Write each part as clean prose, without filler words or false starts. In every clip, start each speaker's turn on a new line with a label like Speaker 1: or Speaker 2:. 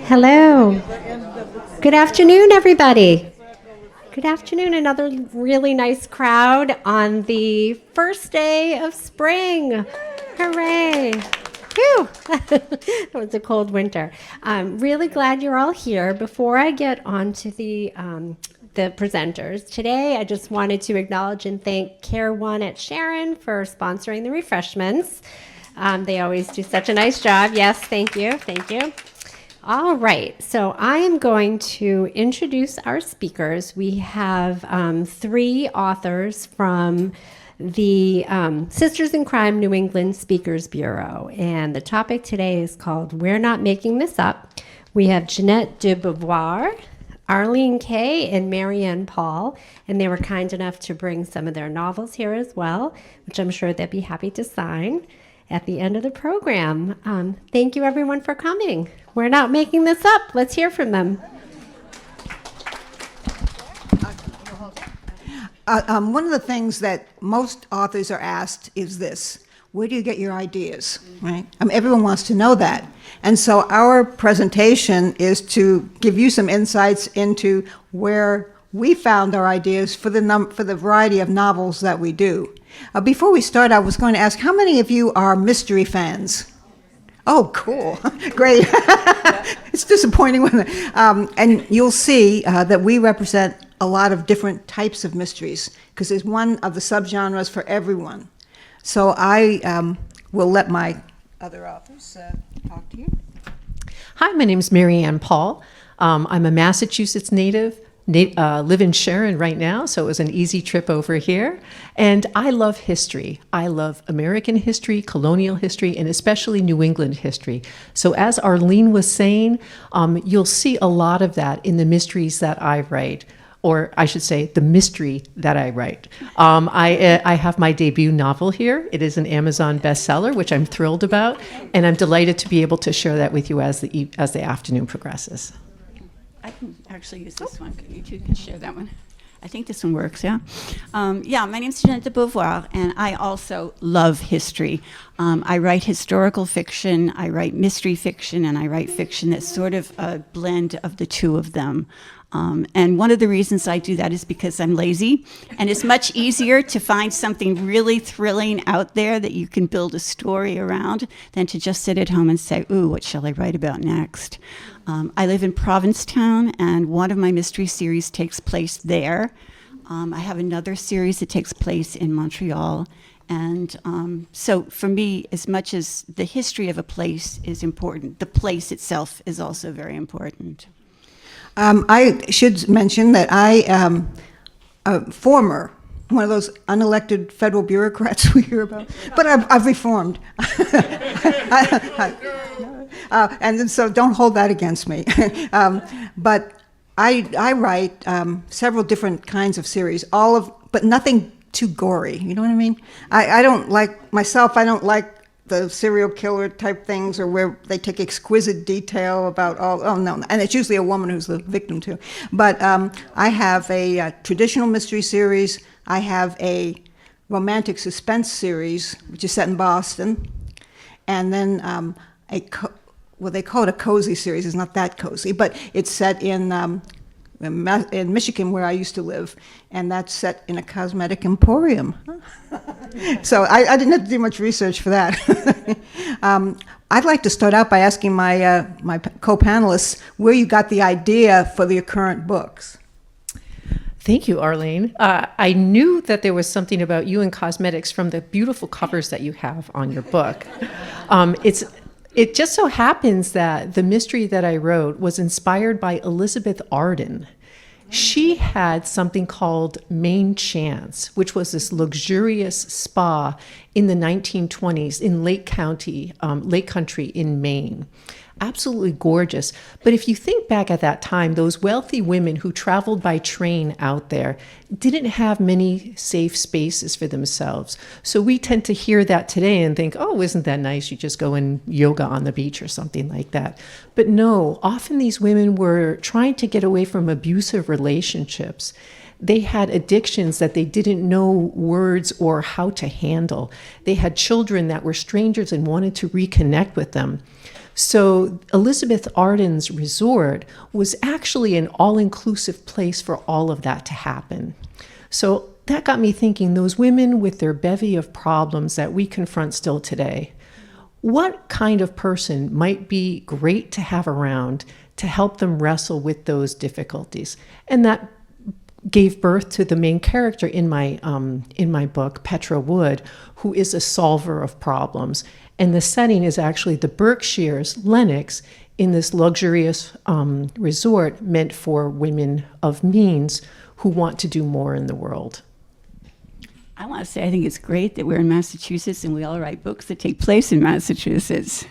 Speaker 1: Hello. Good afternoon, everybody. Good afternoon. Another really nice crowd on the first day of spring. Hooray. Whew. It was a cold winter. I'm really glad you're all here. Before I get on to the presenters today, I just wanted to acknowledge and thank Care One at Sharon for sponsoring the refreshments. They always do such a nice job. Yes, thank you. Thank you. All right, so I am going to introduce our speakers. We have three authors from the Sisters in Crime New England Speakers Bureau, and the topic today is called We're Not Making This Up. We have Jeannette de Beauvoir, Arlene Kay, and Marianne Paul, and they were kind enough to bring some of their novels here as well, which I'm sure they'd be happy to sign at the end of the program. Thank you, everyone, for coming. We're not making this up. Let's hear from them.
Speaker 2: One of the things that most authors are asked is this: where do you get your ideas, right? Everyone wants to know that. And so our presentation is to give you some insights into where we found our ideas for the variety of novels that we do. Before we start, I was going to ask, how many of you are mystery fans? Oh, cool. Great. It's disappointing when, and you'll see that we represent a lot of different types of mysteries, because there's one of the subgenres for everyone. So I will let my other authors talk to you.
Speaker 3: Hi, my name is Marianne Paul. I'm a Massachusetts native. Live in Sharon right now, so it was an easy trip over here. And I love history. I love American history, colonial history, and especially New England history. So as Arlene was saying, you'll see a lot of that in the mysteries that I write, or I should say the mystery that I write. I have my debut novel here. It is an Amazon bestseller, which I'm thrilled about, and I'm delighted to be able to share that with you as the afternoon progresses.
Speaker 4: I can actually use this one. You two can share that one. I think this one works, yeah? My name's Jeannette de Beauvoir, and I also love history. I write historical fiction, I write mystery fiction, and I write fiction that's sort of a blend of the two of them. And one of the reasons I do that is because I'm lazy, and it's much easier to find something really thrilling out there that you can build a story around than to just sit at home and say, ooh, what shall I write about next? I live in Provincetown, and one of my mystery series takes place there. I have another series that takes place in Montreal. And so for me, as much as the history of a place is important, the place itself is also very important.
Speaker 2: I should mention that I am a former, one of those unelected federal bureaucrats we hear about, but I've reformed. And so don't hold that against me. But I write several different kinds of series, but nothing too gory, you know what I mean? I don't like the serial killer type things, or where they take exquisite detail about no, and it's usually a woman who's the victim too. But I have a traditional mystery series, I have a romantic suspense series, which is set in Boston, and then they call it a cozy series. It's not that cozy, but it's set in Michigan, where I used to live, and that's set in a cosmetic emporium. So I didn't have to do much research for that. I'd like to start out by asking my co-panelists where you got the idea for your current books.
Speaker 3: Thank you, Arlene. I knew that there was something about you and cosmetics from the beautiful covers that you have on your book. It just so happens that the mystery that I wrote was inspired by Elizabeth Arden. She had something called Maine Chance, which was this luxurious spa in the 1920s in Lake Country in Maine. Absolutely gorgeous. But if you think back at that time, those wealthy women who traveled by train out there didn't have many safe spaces for themselves. So we tend to hear that today and think, oh, isn't that nice? You just go and yoga on the beach or something like that. But no, often these women were trying to get away from abusive relationships. They had addictions that they didn't know words or how to handle. They had children that were strangers and wanted to reconnect with them. So Elizabeth Arden's resort was actually an all-inclusive place for all of that to happen. So that got me thinking, those women with their bevy of problems that we confront still today, what kind of person might be great to have around to help them wrestle with those difficulties? And that gave birth to the main character in my book, Petra Wood, who is a solver of problems. And the setting is actually the Berkshires, Lenox, in this luxurious resort meant for women of means who want to do more in the world.
Speaker 4: I want to say I think it's great that we're in Massachusetts and we all write books that take place in Massachusetts.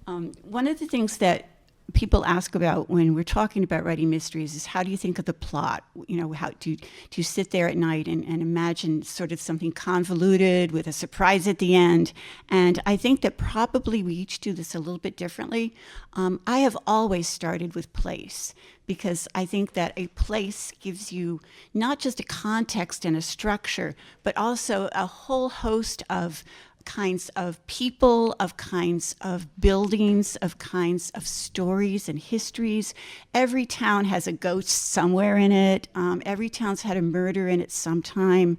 Speaker 4: One of the things that people ask about when we're talking about writing mysteries is, how do you think of the plot? You know, how do you sit there at night and imagine sort of something convoluted with a surprise at the end? And I think that probably we each do this a little bit differently. I have always started with place, because I think that a place gives you not just a context and a structure, but also a whole host of kinds of people, of kinds of buildings, of kinds of stories and histories. Every town has a ghost somewhere in it. Every town's had a murder in it sometime.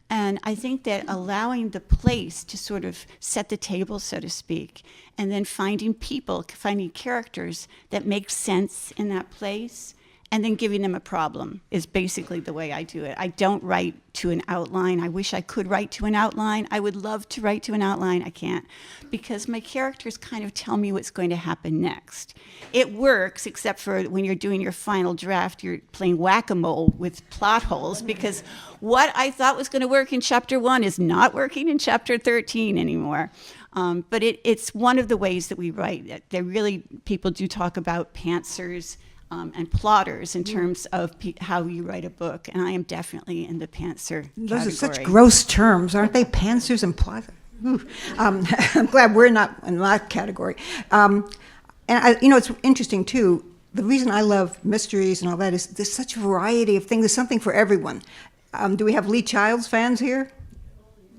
Speaker 4: And I think that allowing the place to sort of set the table, so to speak, and then finding people, finding characters that make sense in that place, and then giving them a problem is basically the way I do it. I don't write to an outline. I wish I could write to an outline. I would love to write to an outline. I can't, because my characters kind of tell me what's going to happen next. It works, except for when you're doing your final draft, you're playing whack-a-mole with plot holes, because what I thought was going to work in chapter 1 is not working in chapter 13 anymore. But it's one of the ways that we write. People do talk about pantsers and plotters in terms of how you write a book, and I am definitely in the pantser
Speaker 2: Those
Speaker 4: category.
Speaker 2: are such gross terms, aren't they? Pantsers and plotters. I'm glad we're not in that category. And it's interesting too. The reason I love mysteries and all that is there's such a variety of things. There's something for everyone. Do we have Lee Childs fans here?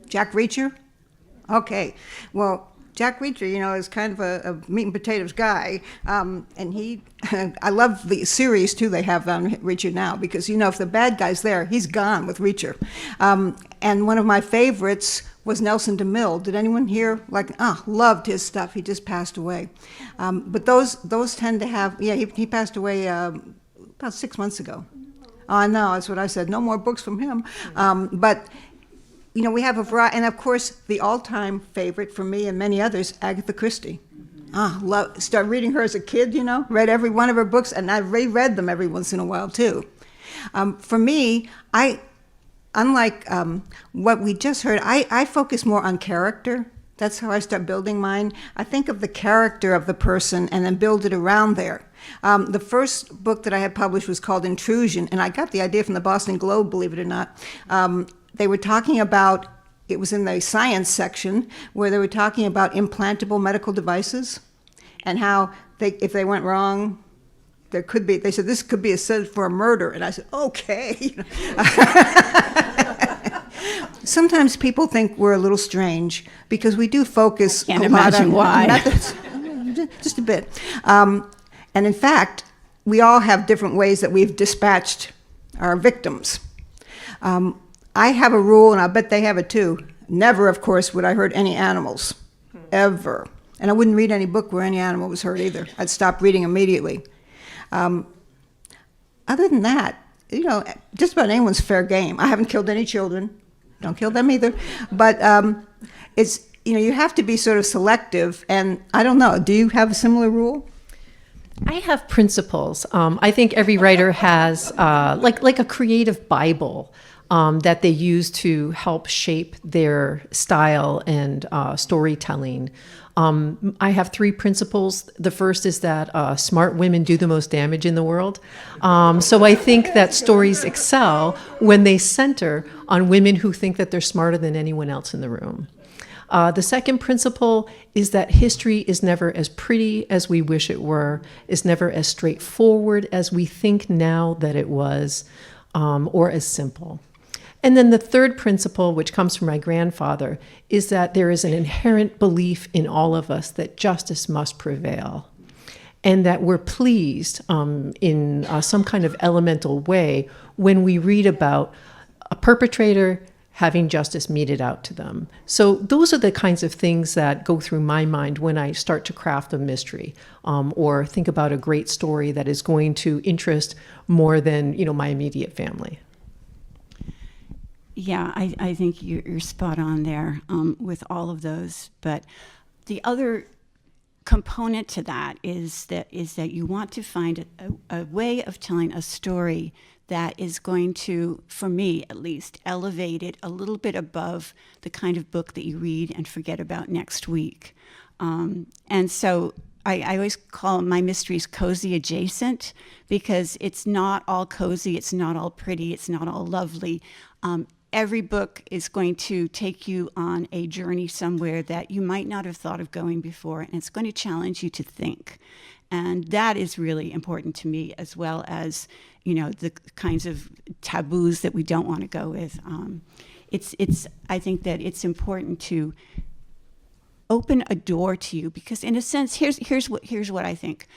Speaker 2: Jack Reacher? Okay. Well, Jack Reacher, is kind of a meat and potatoes guy, and I love the series too they have on Reacher now, because if the bad guy's there, he's gone with Reacher. And one of my favorites was Nelson DeMille. Did anyone here loved his stuff? He just passed away. But those tend to have, he passed away about 6 months ago. Oh, I know, that's what I said. No more books from him. But we have a variety, and of course, the all-time favorite for me and many others, Agatha Christie. Started reading her as a kid, read every one of her books, and I reread them every once in a while, too. For me, unlike what we just heard, I focus more on character. That's how I start building mine. I think of the character of the person and then build it around there. The first book that I had published was called Intrusion, and I got the idea from the Boston Globe, believe it or not. They were talking about, it was in the science section, where they were talking about implantable medical devices and how if they went wrong, they said this could be a set for a murder. And I said, okay. Sometimes people think we're a little strange because we do focus
Speaker 4: Can't
Speaker 2: a lot
Speaker 4: imagine
Speaker 2: on
Speaker 4: why.
Speaker 2: methods. Just a bit. And in fact, we all have different ways that we've dispatched our victims. I have a rule, and I bet they have it too. Never, of course, would I hurt any animals, ever. And I wouldn't read any book where any animal was hurt either. I'd stop reading immediately. Other than that, just about anyone's fair game. I haven't killed any children. Don't kill them either. But it's, you have to be sort of selective. And I don't know, do you have a similar rule?
Speaker 3: I have principles. I think every writer has like a creative Bible that they use to help shape their style and storytelling. I have 3 principles. The first is that smart women do the most damage in the world. So I think that stories excel when they center on women who think that they're smarter than anyone else in the room. The second principle is that history is never as pretty as we wish it were, is never as straightforward as we think now that it was, or as simple. And then the third principle, which comes from my grandfather, is that there is an inherent belief in all of us that justice must prevail, and that we're pleased in some kind of elemental way when we read about a perpetrator having justice meted out to them. So those are the kinds of things that go through my mind when I start to craft a mystery, or think about a great story that is going to interest more than, my immediate family.
Speaker 4: Yeah, I think you're spot on there with all of those. But the other component to that is that you want to find a way of telling a story that is going to, for me at least, elevate it a little bit above the kind of book that you read and forget about next week. And so I always call my mysteries cozy adjacent, because it's not all cozy, it's not all pretty, it's not all lovely. Every book is going to take you on a journey somewhere that you might not have thought of going before, and it's going to challenge you to think. And that is really important to me, as well as, the kinds of taboos that we don't want to go with. I think that it's important to open a door to you, because in a sense, here's what I think.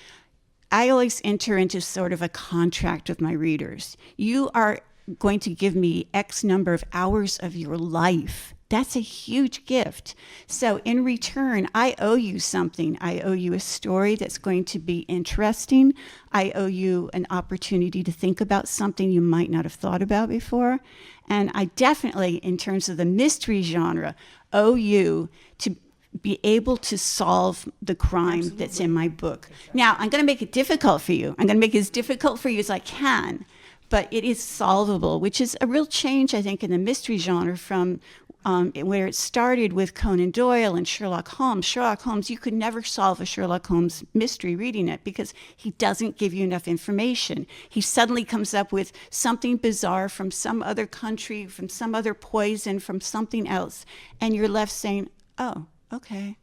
Speaker 4: I always enter into sort of a contract with my readers. You are going to give me X number of hours of your life. That's a huge gift. So in return, I owe you something. I owe you a story that's going to be interesting. I owe you an opportunity to think about something you might not have thought about before. And I definitely, in terms of the mystery genre, owe you to be able to solve the crime that's in my book. Now, I'm going to make it difficult for you. I'm going to make it as difficult for you as I can. But it is solvable, which is a real change, I think, in the mystery genre from where it started with Conan Doyle and Sherlock Holmes. Sherlock Holmes, you could never solve a Sherlock Holmes mystery reading it, because he doesn't give you enough information. He suddenly comes up with something bizarre from some other country, from some other poison, from something else, and you're left saying, oh, okay.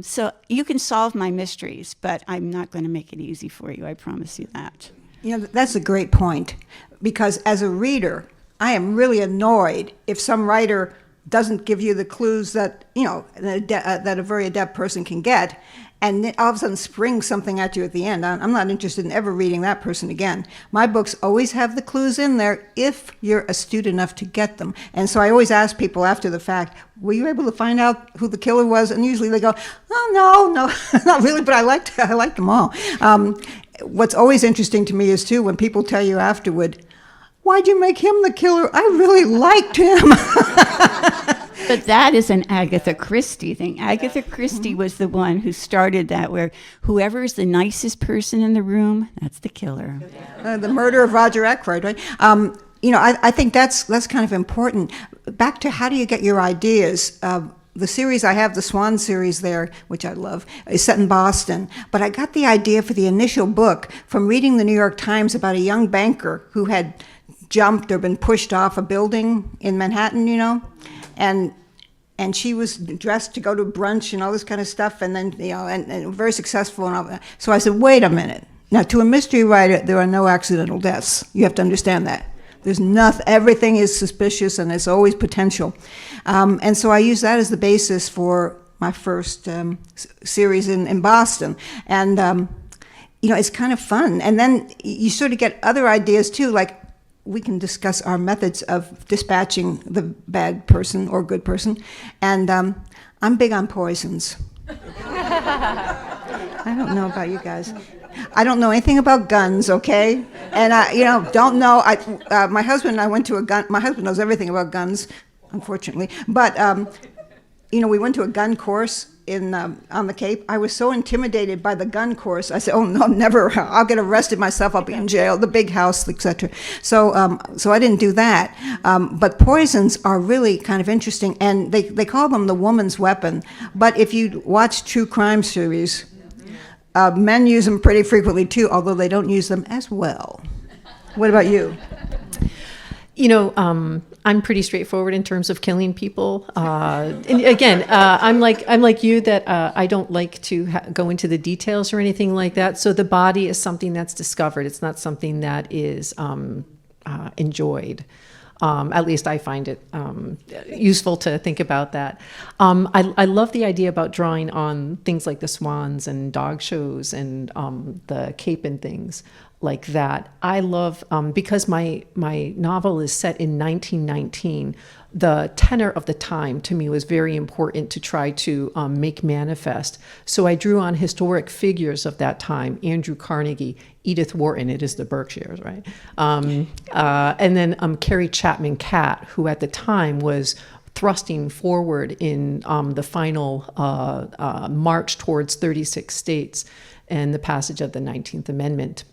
Speaker 4: So you can solve my mysteries, but I'm not going to make it easy for you. I promise you that.
Speaker 2: That's a great point, because as a reader, I am really annoyed if some writer doesn't give you the clues that, that a very adept person can get, and then all of a sudden springs something at you at the end. I'm not interested in ever reading that person again. My books always have the clues in there if you're astute enough to get them. And so I always ask people after the fact, were you able to find out who the killer was? And usually they go, oh, no, not really, but I liked them all. What's always interesting to me is, too, when people tell you afterward, why'd you make him the killer? I really liked him.
Speaker 4: But that is an Agatha Christie thing. Agatha Christie was the one who started that, where whoever is the nicest person in the room, that's the killer.
Speaker 2: The murder of Roger Ackroyd, right? I think that's kind of important. Back to how do you get your ideas? The series I have, the Swan series there, which I love, is set in Boston. But I got the idea for the initial book from reading the New York Times about a young banker who had jumped or been pushed off a building in Manhattan, and she was dressed to go to brunch and all this kind of stuff, and then, and very successful and all that. So I said, wait a minute. Now, to a mystery writer, there are no accidental deaths. You have to understand that. There's nothing, everything is suspicious, and there's always potential. And so I use that as the basis for my first series in Boston. And, it's kind of fun. And then you sort of get other ideas, too, like we can discuss our methods of dispatching the bad person or good person. And I'm big on poisons. I don't know about you guys. I don't know anything about guns, okay? And don't know. My husband and I went to a gun. My husband knows everything about guns, unfortunately. But we went to a gun course on the Cape. I was so intimidated by the gun course. I said, "Oh no, never! I'll get arrested myself. I'll be in jail. The big house, etc." So I didn't do that. But poisons are really kind of interesting, and they call them the woman's weapon. But if you watch true crime series, men use them pretty frequently too, although they don't use them as well. What about you?
Speaker 3: I'm pretty straightforward in terms of killing people. And again, I'm like you that I don't like to go into the details or anything like that. So the body is something that's discovered. It's not something that is enjoyed. At least I find it useful to think about that. I love the idea about drawing on things like the swans and dog shows and the cape and things like that. I love, because my novel is set in 1919, the tenor of the time to me was very important to try to make manifest. So I drew on historic figures of that time: Andrew Carnegie, Edith Wharton, it is the Berkshires, right? And then Carrie Chapman Catt, who at the time was thrusting forward in the final march towards 36 states and the passage of the 19th Amendment.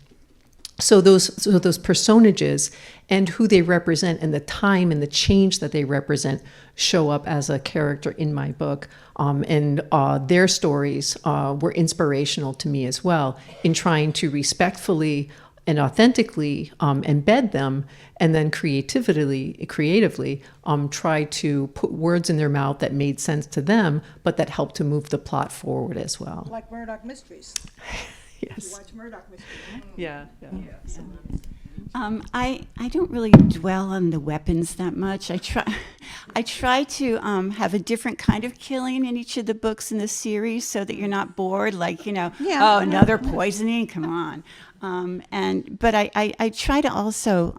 Speaker 3: So those personages and who they represent and the time and the change that they represent show up as a character in my book. And their stories were inspirational to me as well in trying to respectfully and authentically embed them, and then creatively try to put words in their mouth that made sense to them, but that helped to move the plot forward as well.
Speaker 2: Like Murdoch Mysteries.
Speaker 3: Yes.
Speaker 2: You watch Murdoch Mysteries.
Speaker 3: Yeah.
Speaker 4: I don't really dwell on the weapons that much. I try to have a different kind of killing in each of the books in the series, so that you're not bored. Like, oh, another poisoning. Come on. But I try to also,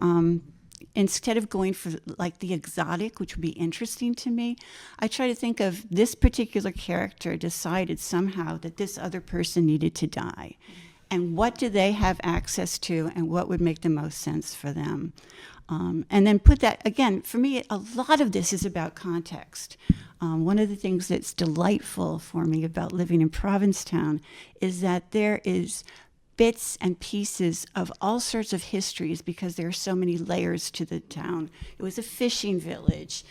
Speaker 4: instead of going for like the exotic, which would be interesting to me, I try to think of this particular character decided somehow that this other person needed to die. And what do they have access to, and what would make the most sense for them? And then put that, again, for me, a lot of this is about context. One of the things that's delightful for me about living in Provincetown is that there is bits and pieces of all sorts of histories, because there are so many layers to the town. It was a fishing village.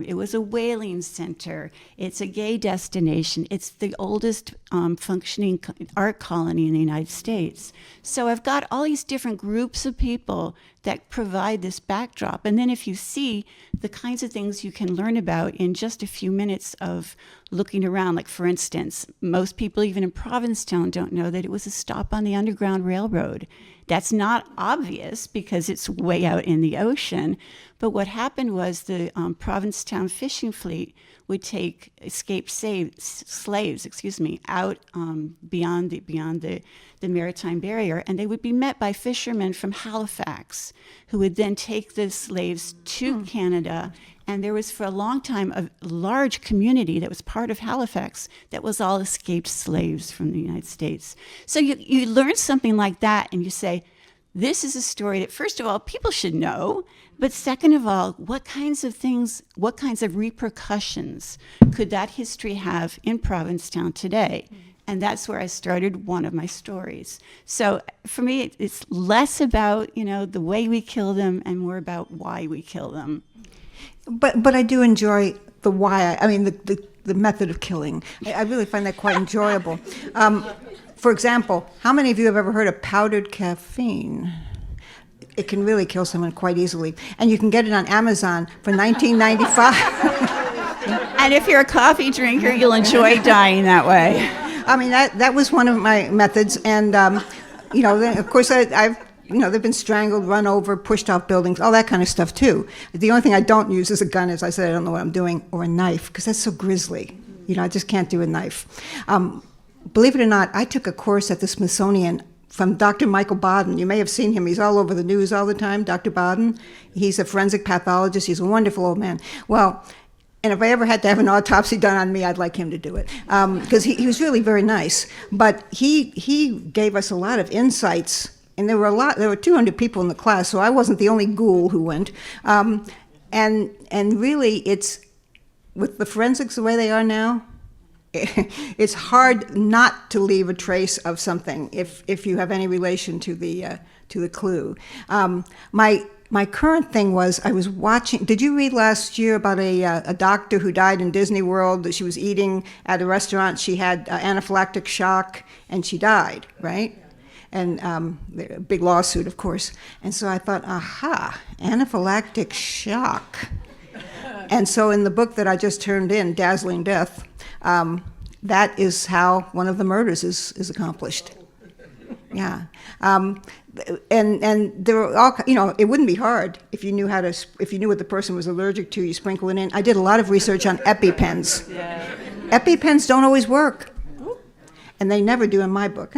Speaker 4: It was a whaling center. It's a gay destination. It's the oldest functioning art colony in the United States. So I've got all these different groups of people that provide this backdrop. And then if you see the kinds of things you can learn about in just a few minutes of looking around, like for instance, most people even in Provincetown don't know that it was a stop on the Underground Railroad. That's not obvious because it's way out in the ocean. But what happened was the Provincetown fishing fleet would take escaped slaves out beyond the maritime barrier, and they would be met by fishermen from Halifax, who would then take the slaves to Canada. And there was for a long time a large community that was part of Halifax that was all escaped slaves from the United States. So you learn something like that, and you say, this is a story that, first of all, people should know, but second of all, what kinds of repercussions could that history have in Provincetown today? And that's where I started one of my stories. So for me, it's less about, the way we kill them and more about why we kill them.
Speaker 2: But I do enjoy the why. I mean, the method of killing. I really find that quite enjoyable. For example, how many of you have ever heard of powdered caffeine? It can really kill someone quite easily. And you can get it on Amazon for $19.95.
Speaker 4: And if you're a coffee drinker, you'll enjoy dying that way.
Speaker 2: I mean, that was one of my methods. And, then, of course, they've been strangled, run over, pushed off buildings, all that kind of stuff, too. The only thing I don't use is a gun. As I said, I don't know what I'm doing, or a knife, because that's so grisly. I just can't do a knife. Believe it or not, I took a course at the Smithsonian from Dr. Michael Baden. You may have seen him. He's all over the news all the time, Dr. Baden. He's a forensic pathologist. He's a wonderful old man. Well, and if I ever had to have an autopsy done on me, I'd like him to do it, because he was really very nice. But he gave us a lot of insights. And there were 200 people in the class, so I wasn't the only ghoul who went. And really, it's, with the forensics the way they are now, it's hard not to leave a trace of something if you have any relation to the clue. My current thing was, I was watching. Did you read last year about a doctor who died in Disney World? That she was eating at a restaurant. She had anaphylactic shock, and she died. Right. And a big lawsuit, of course. And so I thought, aha, anaphylactic shock. And so in the book that I just turned in, Dazzling Death, that is how one of the murders is accomplished. Yeah. And there were all, it wouldn't be hard if you knew if you knew what the person was allergic to, you sprinkle it in. I did a lot of research on EpiPens. Yeah. EpiPens don't always work. And they never do in my book.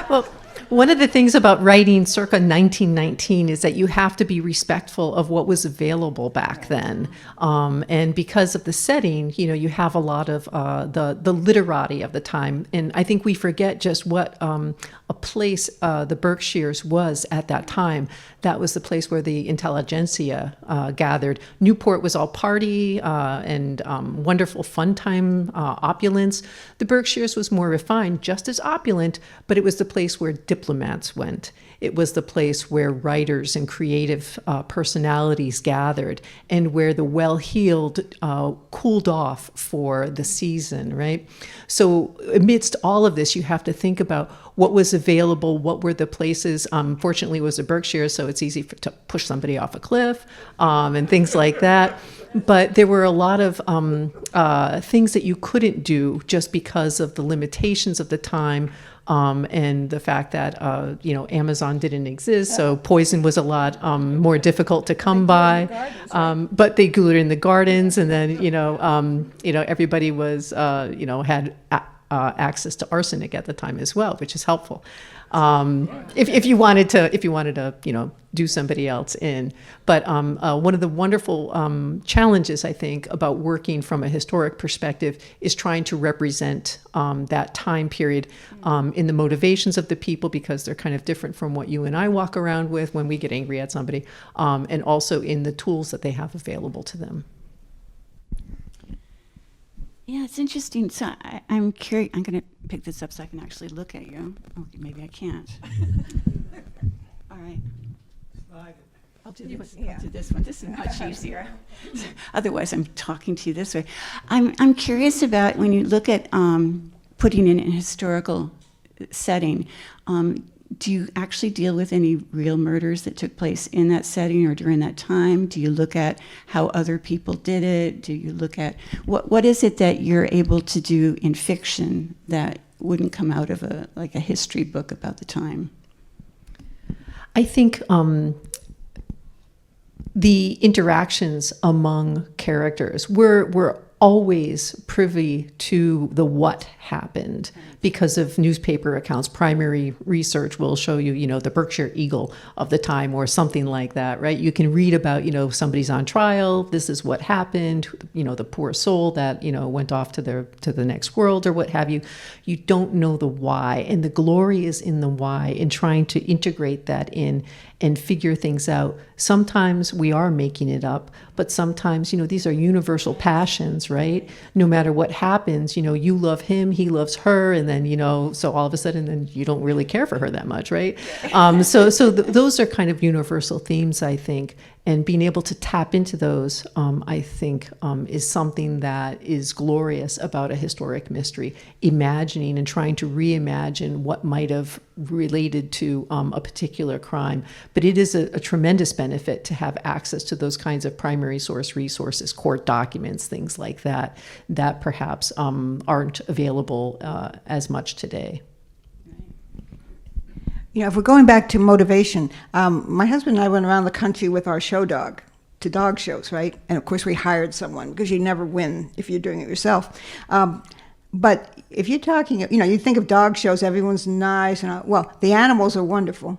Speaker 3: Well, one of the things about writing circa 1919 is that you have to be respectful of what was available back then. And because of the setting, you have a lot of the literati of the time. And I think we forget just what a place the Berkshires was at that time. That was the place where the intelligentsia gathered. Newport was all party and wonderful fun time opulence. The Berkshires was more refined, just as opulent, but it was the place where diplomats went. It was the place where writers and creative personalities gathered, and where the well-heeled cooled off for the season, right? So amidst all of this, you have to think about what was available, what were the places. Fortunately, it was the Berkshires, so it's easy to push somebody off a cliff and things like that. But there were a lot of things that you couldn't do just because of the limitations of the time. And the fact that, Amazon didn't exist, so poison was a lot more difficult to come by. But they grew it in the gardens, and then, everybody was, had access to arsenic at the time as well, which is helpful. If you wanted to, do somebody else in. But one of the wonderful challenges, I think, about working from a historic perspective is trying to represent that time period in the motivations of the people, because they're kind of different from what you and I walk around with when we get angry at somebody, and also in the tools that they have available to them.
Speaker 4: Yeah, it's interesting. So I'm curious. I'm going to pick this up so I can actually look at you. Okay, maybe I can't. All right. I'll do this. I'll do this one. This is much easier. Otherwise, I'm talking to you this way. I'm curious about when you look at putting in a historical setting. Do you actually deal with any real murders that took place in that setting or during that time? Do you look at how other people did it? Do you look at what is it that you're able to do in fiction that wouldn't come out of a history book about the time?
Speaker 3: I think the interactions among characters we're always privy to the what happened because of newspaper accounts. Primary research will show you, the Berkshire Eagle of the time or something like that, right? You can read about, somebody's on trial. This is what happened. The poor soul that, went off to the next world or what have you. You don't know the why, and the glory is in the why, in trying to integrate that in and figure things out. Sometimes we are making it up, but sometimes, these are universal passions, right? No matter what happens, you love him, he loves her, and then, so all of a sudden, then you don't really care for her that much, right? Those are kind of universal themes, I think, and being able to tap into those, I think, is something that is glorious about a historic mystery, imagining and trying to reimagine what might have related to a particular crime. But it is a tremendous benefit to have access to those kinds of primary source resources, court documents, things like that, that perhaps aren't available as much today.
Speaker 2: If we're going back to motivation, my husband and I went around the country with our show dog to dog shows, right? And of course we hired someone, because you never win if you're doing it yourself. But if you're talking, you think of dog shows, everyone's nice, and the animals are wonderful.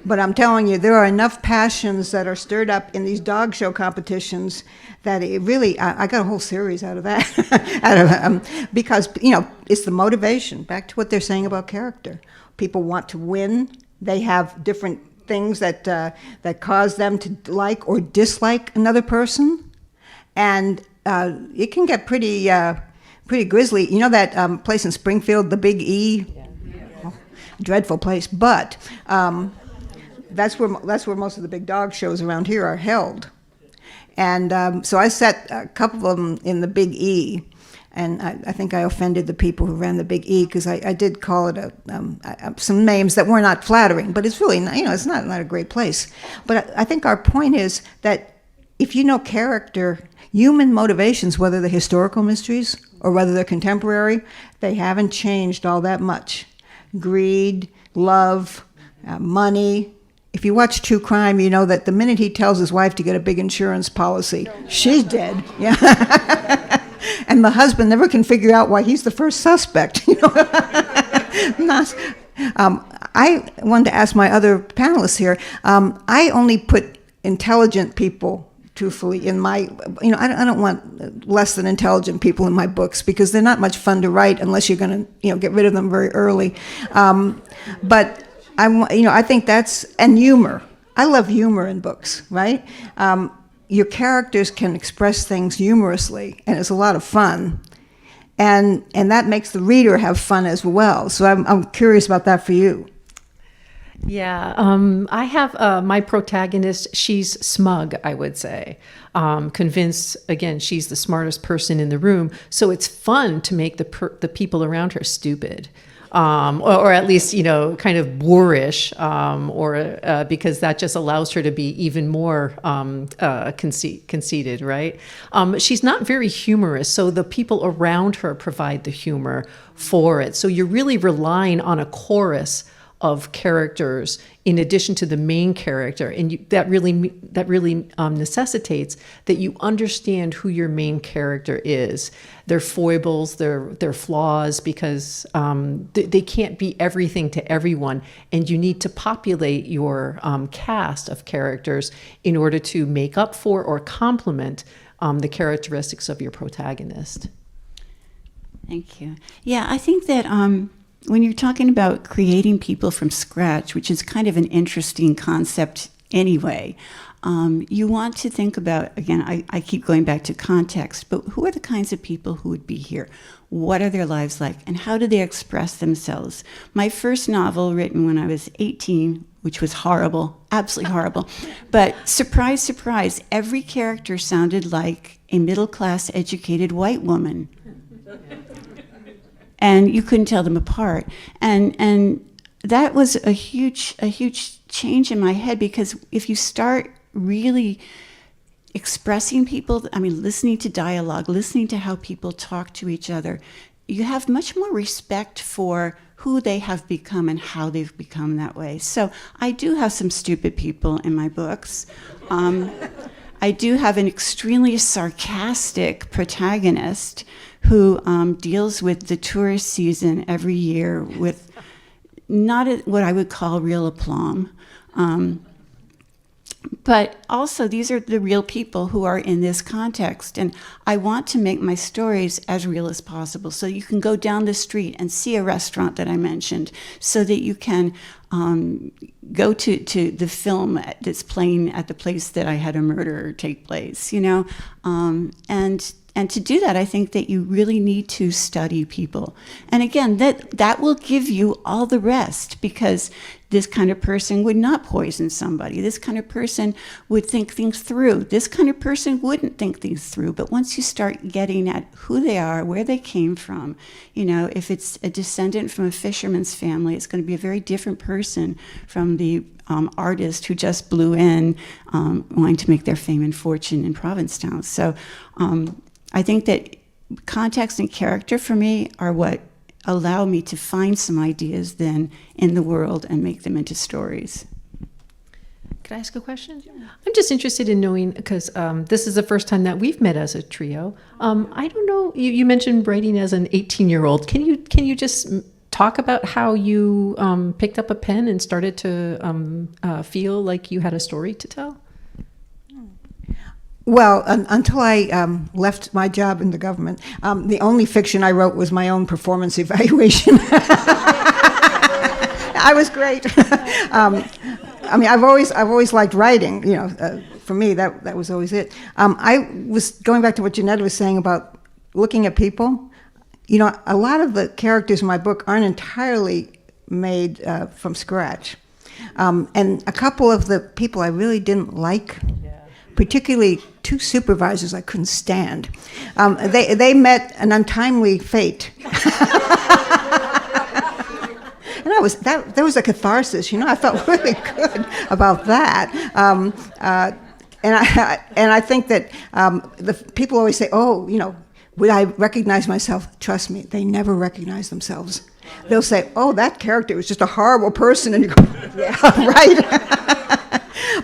Speaker 2: But I'm telling you, there are enough passions that are stirred up in these dog show competitions that it really, I got a whole series out of that, because, it's the motivation, back to what they're saying about character. People want to win. They have different things that cause them to like or dislike another person. And it can get pretty grisly. That place in Springfield, the Big E? Yeah. Oh, dreadful place. But that's where most of the big dog shows around here are held. And so I set a couple of them in the Big E. And I think I offended the people who ran the Big E, because I did call it some names that were not flattering. But it's really, it's not a great place. But I think our point is that if you know character, human motivations, whether they're historical mysteries or whether they're contemporary, they haven't changed all that much. Greed, love, money. If you watch true crime, you know that the minute he tells his wife to get a big insurance policy, she's dead. Yeah. And the husband never can figure out why he's the first suspect. You know? I wanted to ask my other panelists here. I only put intelligent people, truthfully, in my, I don't want less than intelligent people in my books because they're not much fun to write unless you're going to, get rid of them very early. But I think that's, and humor. I love humor in books, right? Your characters can express things humorously, and it's a lot of fun. And that makes the reader have fun as well. So I'm curious about that for you.
Speaker 3: Yeah, I have my protagonist, she's smug, I would say. Convinced, again, she's the smartest person in the room. So it's fun to make the people around her stupid. Or at least, kind of boorish, because that just allows her to be even more conceited, right? She's not very humorous, so the people around her provide the humor for it. So you're really relying on a chorus of characters in addition to the main character, and that really necessitates that you understand who your main character is, their foibles, their flaws, because they can't be everything to everyone, and you need to populate your cast of characters in order to make up for or complement the characteristics of your protagonist.
Speaker 4: Thank you. Yeah, I think that when you're talking about creating people from scratch, which is kind of an interesting concept anyway, you want to think about, again, I keep going back to context, but who are the kinds of people who would be here? What are their lives like? And how do they express themselves? My first novel, written when I was 18, which was horrible, absolutely horrible, but surprise, surprise, every character sounded like a middle-class educated white woman. And you couldn't tell them apart. And that was a huge change in my head, because if you start really expressing people, listening to dialogue, listening to how people talk to each other, you have much more respect for who they have become and how they've become that way. So I do have some stupid people in my books. I do have an extremely sarcastic protagonist who deals with the tourist season every year with not what I would call real aplomb. But also, these are the real people who are in this context. And I want to make my stories as real as possible. So you can go down the street and see a restaurant that I mentioned, so that you can go to the film that's playing at the place that I had a murder take place, And to do that, I think that you really need to study people. And again, that will give you all the rest, because this kind of person would not poison somebody. This kind of person would think things through. This kind of person wouldn't think things through. But once you start getting at who they are, where they came from, if it's a descendant from a fisherman's family, it's going to be a very different person from the artist who just blew in, wanting to make their fame and fortune in Provincetown. So I think that context and character for me are what allow me to find some ideas then in the world and make them into stories.
Speaker 3: Could I ask a question? Yeah. I'm just interested in knowing, because this is the first time that we've met as a trio. I don't know, you mentioned writing as an 18-year-old. Can you just talk about how you picked up a pen and started to feel like you had a story to tell?
Speaker 2: Well, until I left my job in the government, the only fiction I wrote was my own performance evaluation. I was great. I've always liked writing. For me, that was always it. I was going back to what Jeannette was saying about looking at people. A lot of the characters in my book aren't entirely made from scratch, and a couple of the people I really didn't like. Particularly two supervisors I couldn't stand. They met an untimely fate. And that was a catharsis, I felt really good about that. And I think that the people always say, would I recognize myself? Trust me, they never recognize themselves. They'll say, oh, that character was just a horrible person. And you go, yeah, right.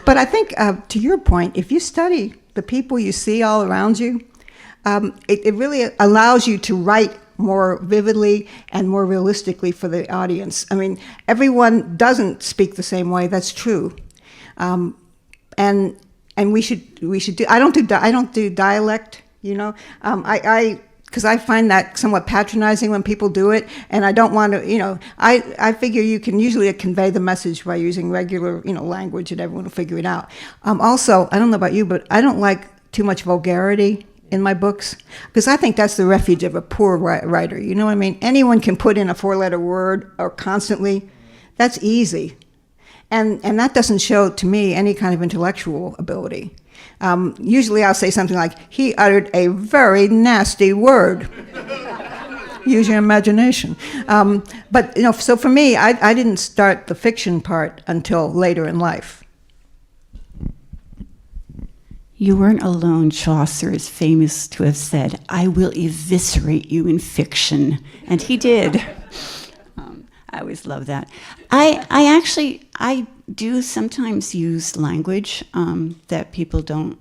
Speaker 2: But I think, to your point, if you study the people you see all around you, it really allows you to write more vividly and more realistically for the audience. I mean, everyone doesn't speak the same way. That's true, and we should do. I don't do dialect. You know, because I find that somewhat patronizing when people do it, and I don't want to. You know, I figure you can usually convey the message by using regular language, and everyone will figure it out. Also, I don't know about you, but I don't like too much vulgarity in my books, because I think that's the refuge of a poor writer. You know what I mean? Anyone can put in a 4-letter word or constantly. That's easy. And that doesn't show, to me, any kind of intellectual ability. Usually I'll say something like, he uttered a very nasty word. Use your imagination. But, so for me, I didn't start the fiction part until later in life.
Speaker 4: You weren't alone. Chaucer is famous to have said, I will eviscerate you in fiction. And he did. I always love that. I do sometimes use language that people don't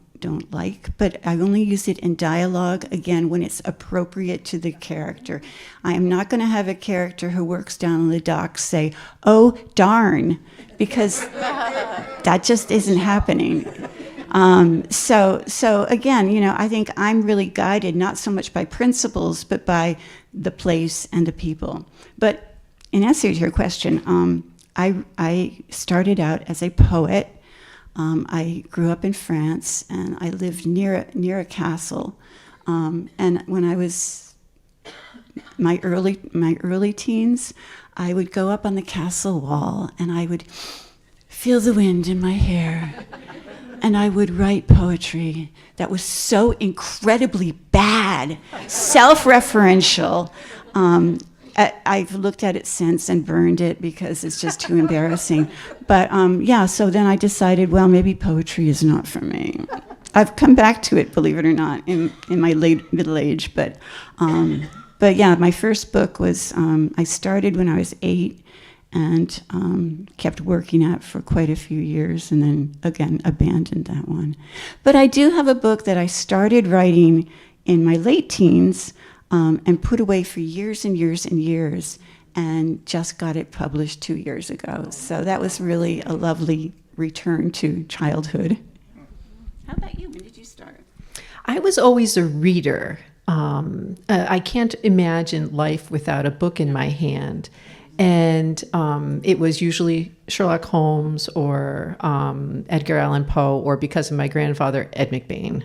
Speaker 4: like, but I only use it in dialogue, again, when it's appropriate to the character. I am not going to have a character who works down on the docks say, oh, darn, because that just isn't happening. So again, I think I'm really guided not so much by principles, but by the place and the people. But in answer to your question, I started out as a poet. I grew up in France, and I lived near a castle. And when I was my early teens, I would go up on the castle wall, and I would feel the wind in my hair. And I would write poetry that was so incredibly bad, self-referential. I've looked at it since and burned it because it's just too embarrassing. But so then I decided, well, maybe poetry is not for me. I've come back to it, believe it or not, in my late middle age. But yeah, my first book was, I started when I was 8. And kept working at for quite a few years, and then again abandoned that one. But I do have a book that I started writing in my late teens and put away for years and years and years, and just got it published 2 years ago. So that was really a lovely return to childhood. How about you? When did you start?
Speaker 3: I was always a reader. I can't imagine life without a book in my hand. And it was usually Sherlock Holmes or Edgar Allan Poe, or because of my grandfather, Ed McBain.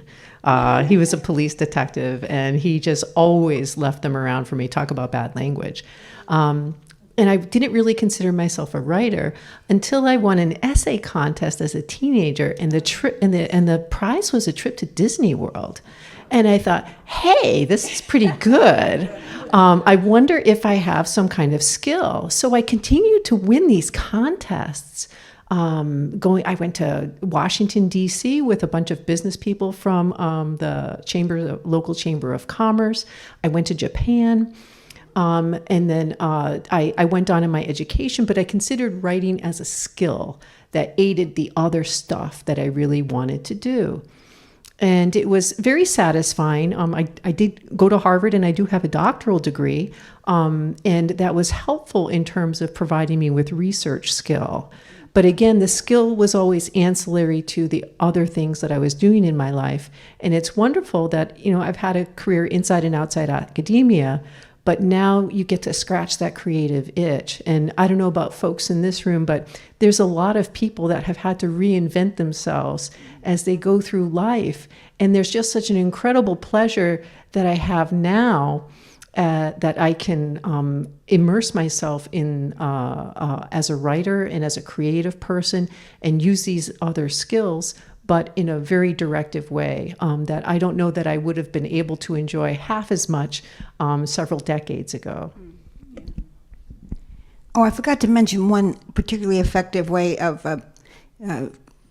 Speaker 3: He was a police detective, and he just always left them around for me. Talk about bad language. And I didn't really consider myself a writer until I won an essay contest as a teenager, and the prize was a trip to Disney World. And I thought, hey, this is pretty good. I wonder if I have some kind of skill. So I continued to win these contests. I went to Washington, D.C. with a bunch of business people from the local chamber of commerce. I went to Japan. And then I went on in my education, but I considered writing as a skill that aided the other stuff that I really wanted to do. And it was very satisfying. I did go to Harvard, and I do have a doctoral degree. And that was helpful in terms of providing me with research skill. But again, the skill was always ancillary to the other things that I was doing in my life. And it's wonderful that, I've had a career inside and outside academia, but now you get to scratch that creative itch. And I don't know about folks in this room, but there's a lot of people that have had to reinvent themselves as they go through life. And there's just such an incredible pleasure that I have now that I can immerse myself in as a writer and as a creative person, and use these other skills, but in a very directive way that I don't know that I would have been able to enjoy half as much several decades ago.
Speaker 2: Oh, I forgot to mention one particularly effective way of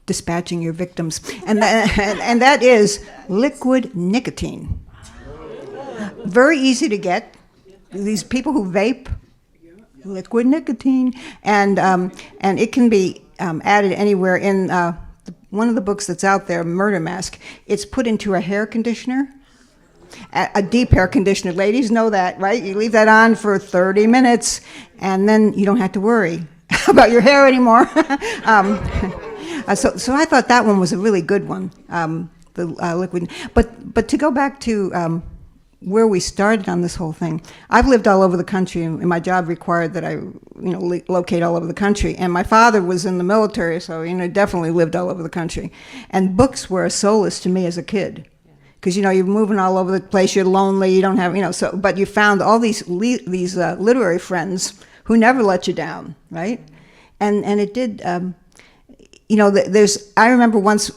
Speaker 2: dispatching your victims, and that is liquid nicotine. very easy to get. These people who vape, liquid nicotine, and it can be added anywhere. In one of the books that's out there, Murder Mask, it's put into a hair conditioner, a deep hair conditioner. Ladies know that, right? You leave that on for 30 minutes, and then you don't have to worry about your hair anymore. So I thought that one was a really good one, the liquid. But to go back to where we started on this whole thing, I've lived all over the country, and my job required that I, locate all over the country. And my father was in the military, so definitely lived all over the country. And books were a solace to me as a kid, because you're moving all over the place, you're lonely, you don't have but you found all these literary friends who never let you down, right? And it did. I remember once.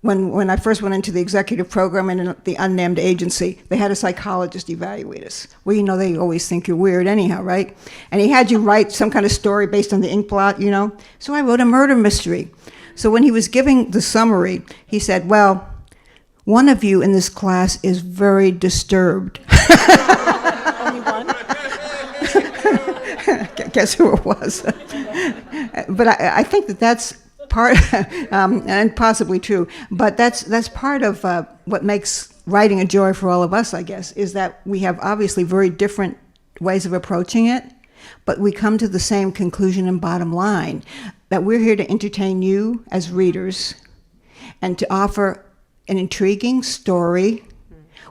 Speaker 2: When I first went into the executive program in the unnamed agency, they had a psychologist evaluate us. Well, they always think you're weird anyhow, right? And he had you write some kind of story based on the ink blot, So I wrote a murder mystery. So when he was giving the summary, he said, well, one of you in this class is very disturbed.
Speaker 3: Only one?
Speaker 2: Guess who it was? But I think that's part, and possibly true, but that's part of what makes writing a joy for all of us, I guess, is that we have obviously very different ways of approaching it, but we come to the same conclusion and bottom line, that we're here to entertain you as readers and to offer an intriguing story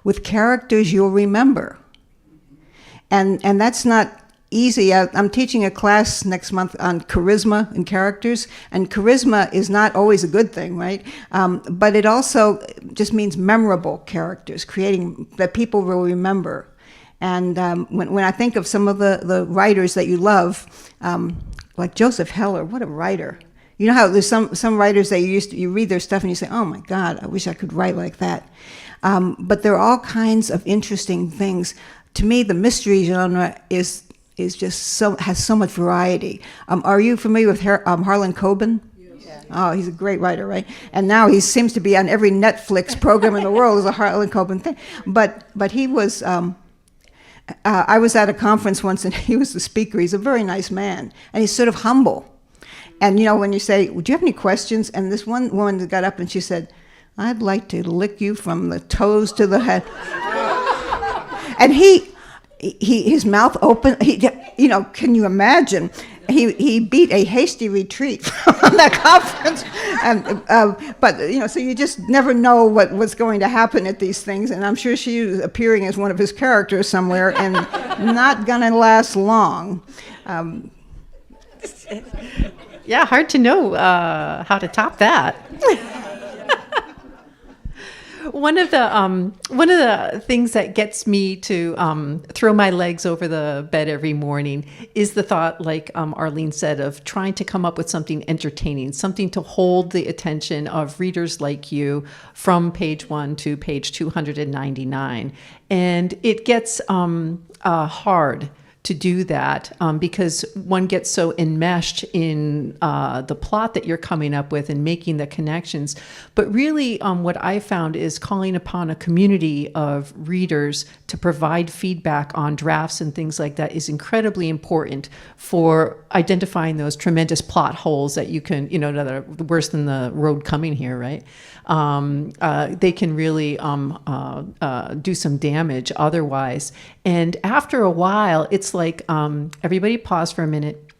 Speaker 2: with characters you'll remember. And that's not easy. I'm teaching a class next month on charisma and characters, and charisma is not always a good thing, right? But it also just means memorable characters, creating that people will remember. And when I think of some of the writers that you love, like Joseph Heller, what a writer. You know how there's some writers that you read their stuff and you say, oh my God, I wish I could write like that. But there are all kinds of interesting things. To me, the mystery genre is just has so much variety. Are you familiar with Harlan Coben? Yes. Oh, he's a great writer, right? And now he seems to be on every Netflix program in the world as a Harlan Coben thing. But he was. I was at a conference once, and he was the speaker. He's a very nice man, and he's sort of humble. And when you say, "Do you have any questions?" and this one woman got up and she said, "I'd like to lick you from the toes to the head," and his mouth open. Can you imagine? He beat a hasty retreat from that conference, but so you just never know what was going to happen at these things. And I'm sure she was appearing as one of his characters somewhere, and not gonna last long.
Speaker 3: Yeah, hard to know how to top that. One of the things that gets me to throw my legs over the bed every morning is the thought, like Arlene said, of trying to come up with something entertaining, something to hold the attention of readers like you from page 1 to page 299. And it gets hard to do that because one gets so enmeshed in the plot that you're coming up with and making the connections. But really what I found is calling upon a community of readers to provide feedback on drafts and things like that is incredibly important for identifying those tremendous plot holes that you can, that are worse than the road coming here, right? They can really do some damage otherwise. And after a while, it's like, everybody pause for a minute.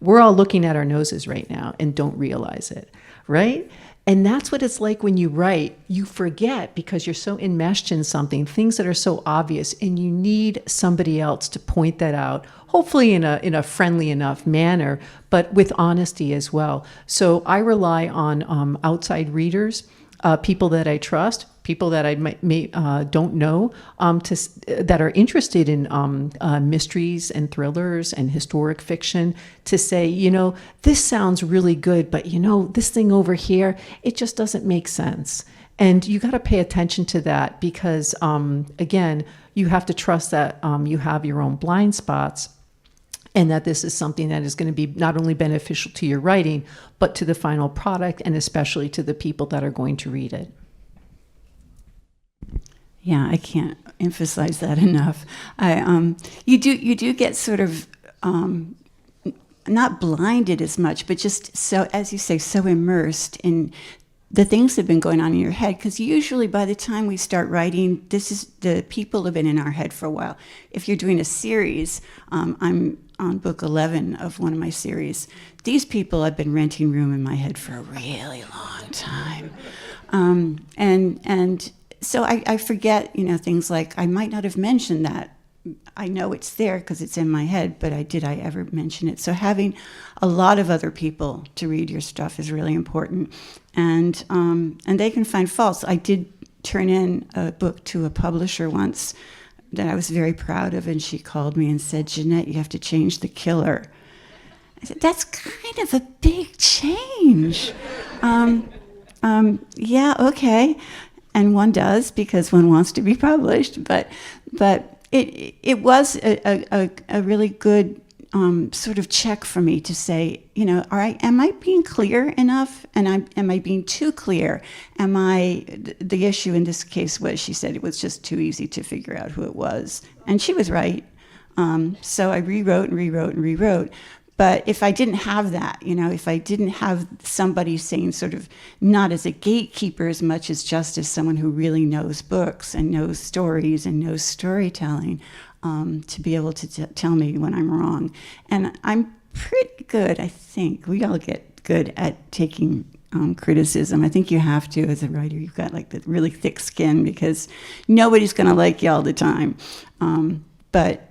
Speaker 3: We're all looking at our noses right now and don't realize it, right? And that's what it's like when you write. You forget because you're so enmeshed in something, things that are so obvious, and you need somebody else to point that out, hopefully in a friendly enough manner, but with honesty as well. So I rely on outside readers, people that I trust, people that I don't know, that are interested in mysteries and thrillers and historic fiction, to say, this sounds really good, but this thing over here, it just doesn't make sense. And you got to pay attention to that because, again, you have to trust that you have your own blind spots, and that this is something that is going to be not only beneficial to your writing, but to the final product, and especially to the people that are going to read it.
Speaker 4: Yeah, I can't emphasize that enough. You do get sort of not blinded as much, but just so, as you say, so immersed in the things that have been going on in your head. Because usually by the time we start writing, the people have been in our head for a while. If you're doing a series, I'm on book 11 of one of my series. These people have been renting room in my head for a really long time. And so I forget, things like I might not have mentioned that. I know it's there because it's in my head, but did I ever mention it? So having a lot of other people to read your stuff is really important. And they can find faults. I did turn in a book to a publisher once that I was very proud of, and she called me and said, "Jeannette, you have to change the killer." I said, "That's kind of a big change." Yeah, okay. And one does because one wants to be published, but it was a really good sort of check for me to say, all right, am I being clear enough? And am I being too clear? The issue in this case was, she said it was just too easy to figure out who it was. And she was right. So I rewrote and rewrote and rewrote. But if I didn't have that, if I didn't have somebody saying sort of not as a gatekeeper as much as just as someone who really knows books and knows stories and knows storytelling, to be able to tell me when I'm wrong. And I'm pretty good, I think. We all get good at taking criticism. I think you have to as a writer. You've got like the really thick skin because nobody's going to like you all the time. But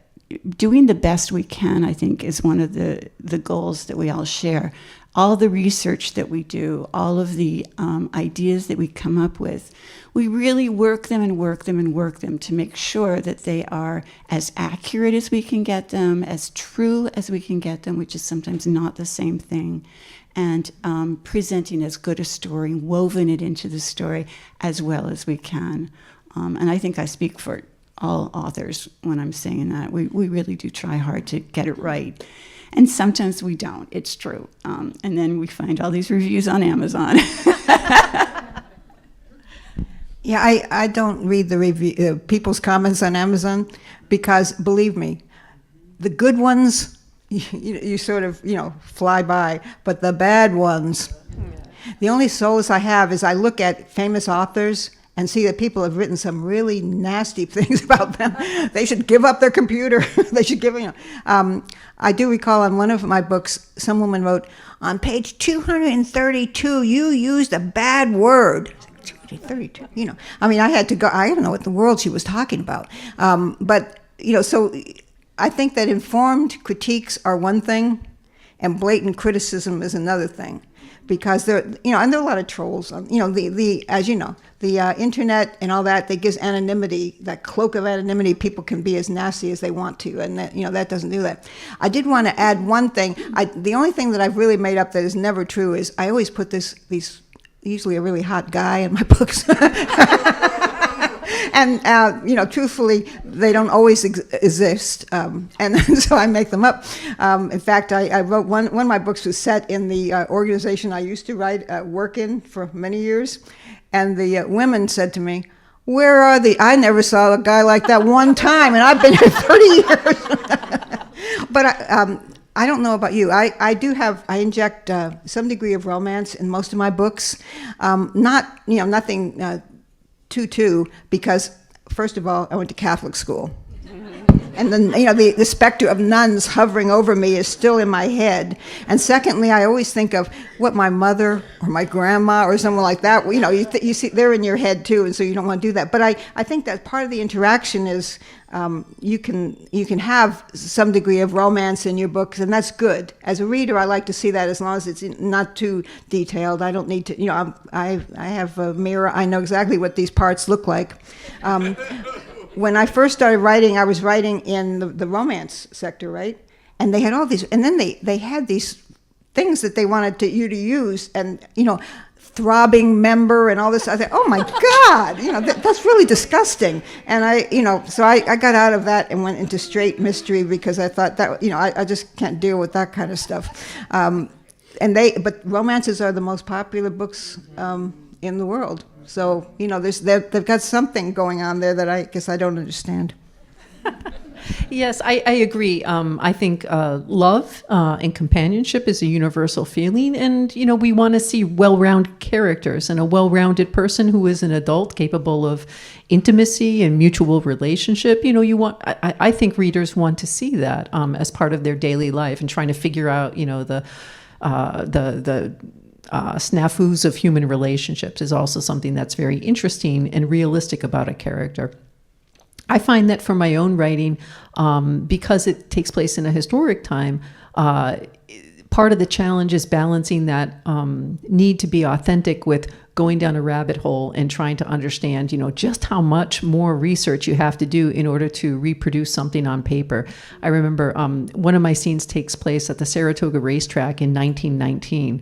Speaker 4: doing the best we can, I think, is one of the goals that we all share. All the research that we do, all of the ideas that we come up with, we really work them and work them and work them to make sure that they are as accurate as we can get them, as true as we can get them, which is sometimes not the same thing, and presenting as good a story, woven it into the story as well as we can. And I think I speak for all authors when I'm saying that. We really do try hard to get it right. And sometimes we don't, it's true. And then we find all these reviews on Amazon.
Speaker 2: Yeah, I don't read the review, people's comments on Amazon because, believe me, the good ones, you sort of, fly by, but the bad ones, the only solace I have is I look at famous authors and see that people have written some really nasty things about them. They should give up their computer. They should give, I do recall on one of my books, some woman wrote, on page 232, you used a bad word. 232, I had to go, I don't know what the world she was talking about. But, so I think that informed critiques are one thing and blatant criticism is another thing. Because there, and there are a lot of trolls. As the internet and all that gives anonymity, that cloak of anonymity. People can be as nasty as they want to, and that doesn't do that. I did want to add one thing. The only thing that I've really made up that is never true is I always put these usually a really hot guy in my books. And, truthfully, they don't always exist, and so I make them up. In fact, I wrote one of my books was set in the organization I used to work in for many years, and the women said to me, "Where are I never saw a guy like that one time, and I've been here 30 years." But I don't know about you. I inject some degree of romance in most of my books. Nothing too, because first of all, I went to Catholic school. And then, the specter of nuns hovering over me is still in my head. And secondly, I always think of what my mother or my grandma or someone like that, you see, they're in your head too, and so you don't want to do that. But I think that part of the interaction is you can have some degree of romance in your books, and that's good. As a reader, I like to see that as long as it's not too detailed. I don't need to, I have a mirror. I know exactly what these parts look like. When I first started writing, I was writing in the romance sector, right? And they had all these, and then they had these things that they wanted you to use, and throbbing member and all this. I thought, oh my God, that's really disgusting. And so I got out of that and went into straight mystery because I thought that, I just can't deal with that kind of stuff. But romances are the most popular books in the world. So, they've got something going on there that I guess I don't understand.
Speaker 3: Yes, I agree. I think love and companionship is a universal feeling, and we want to see well-rounded characters and a well-rounded person who is an adult capable of intimacy and mutual relationship. I think readers want to see that as part of their daily life, and trying to figure out the snafus of human relationships is also something that's very interesting and realistic about a character. I find that for my own writing, because it takes place in a historic time, part of the challenge is balancing that need to be authentic with going down a rabbit hole and trying to understand, just how much more research you have to do in order to reproduce something on paper. I remember one of my scenes takes place at the Saratoga racetrack in 1919.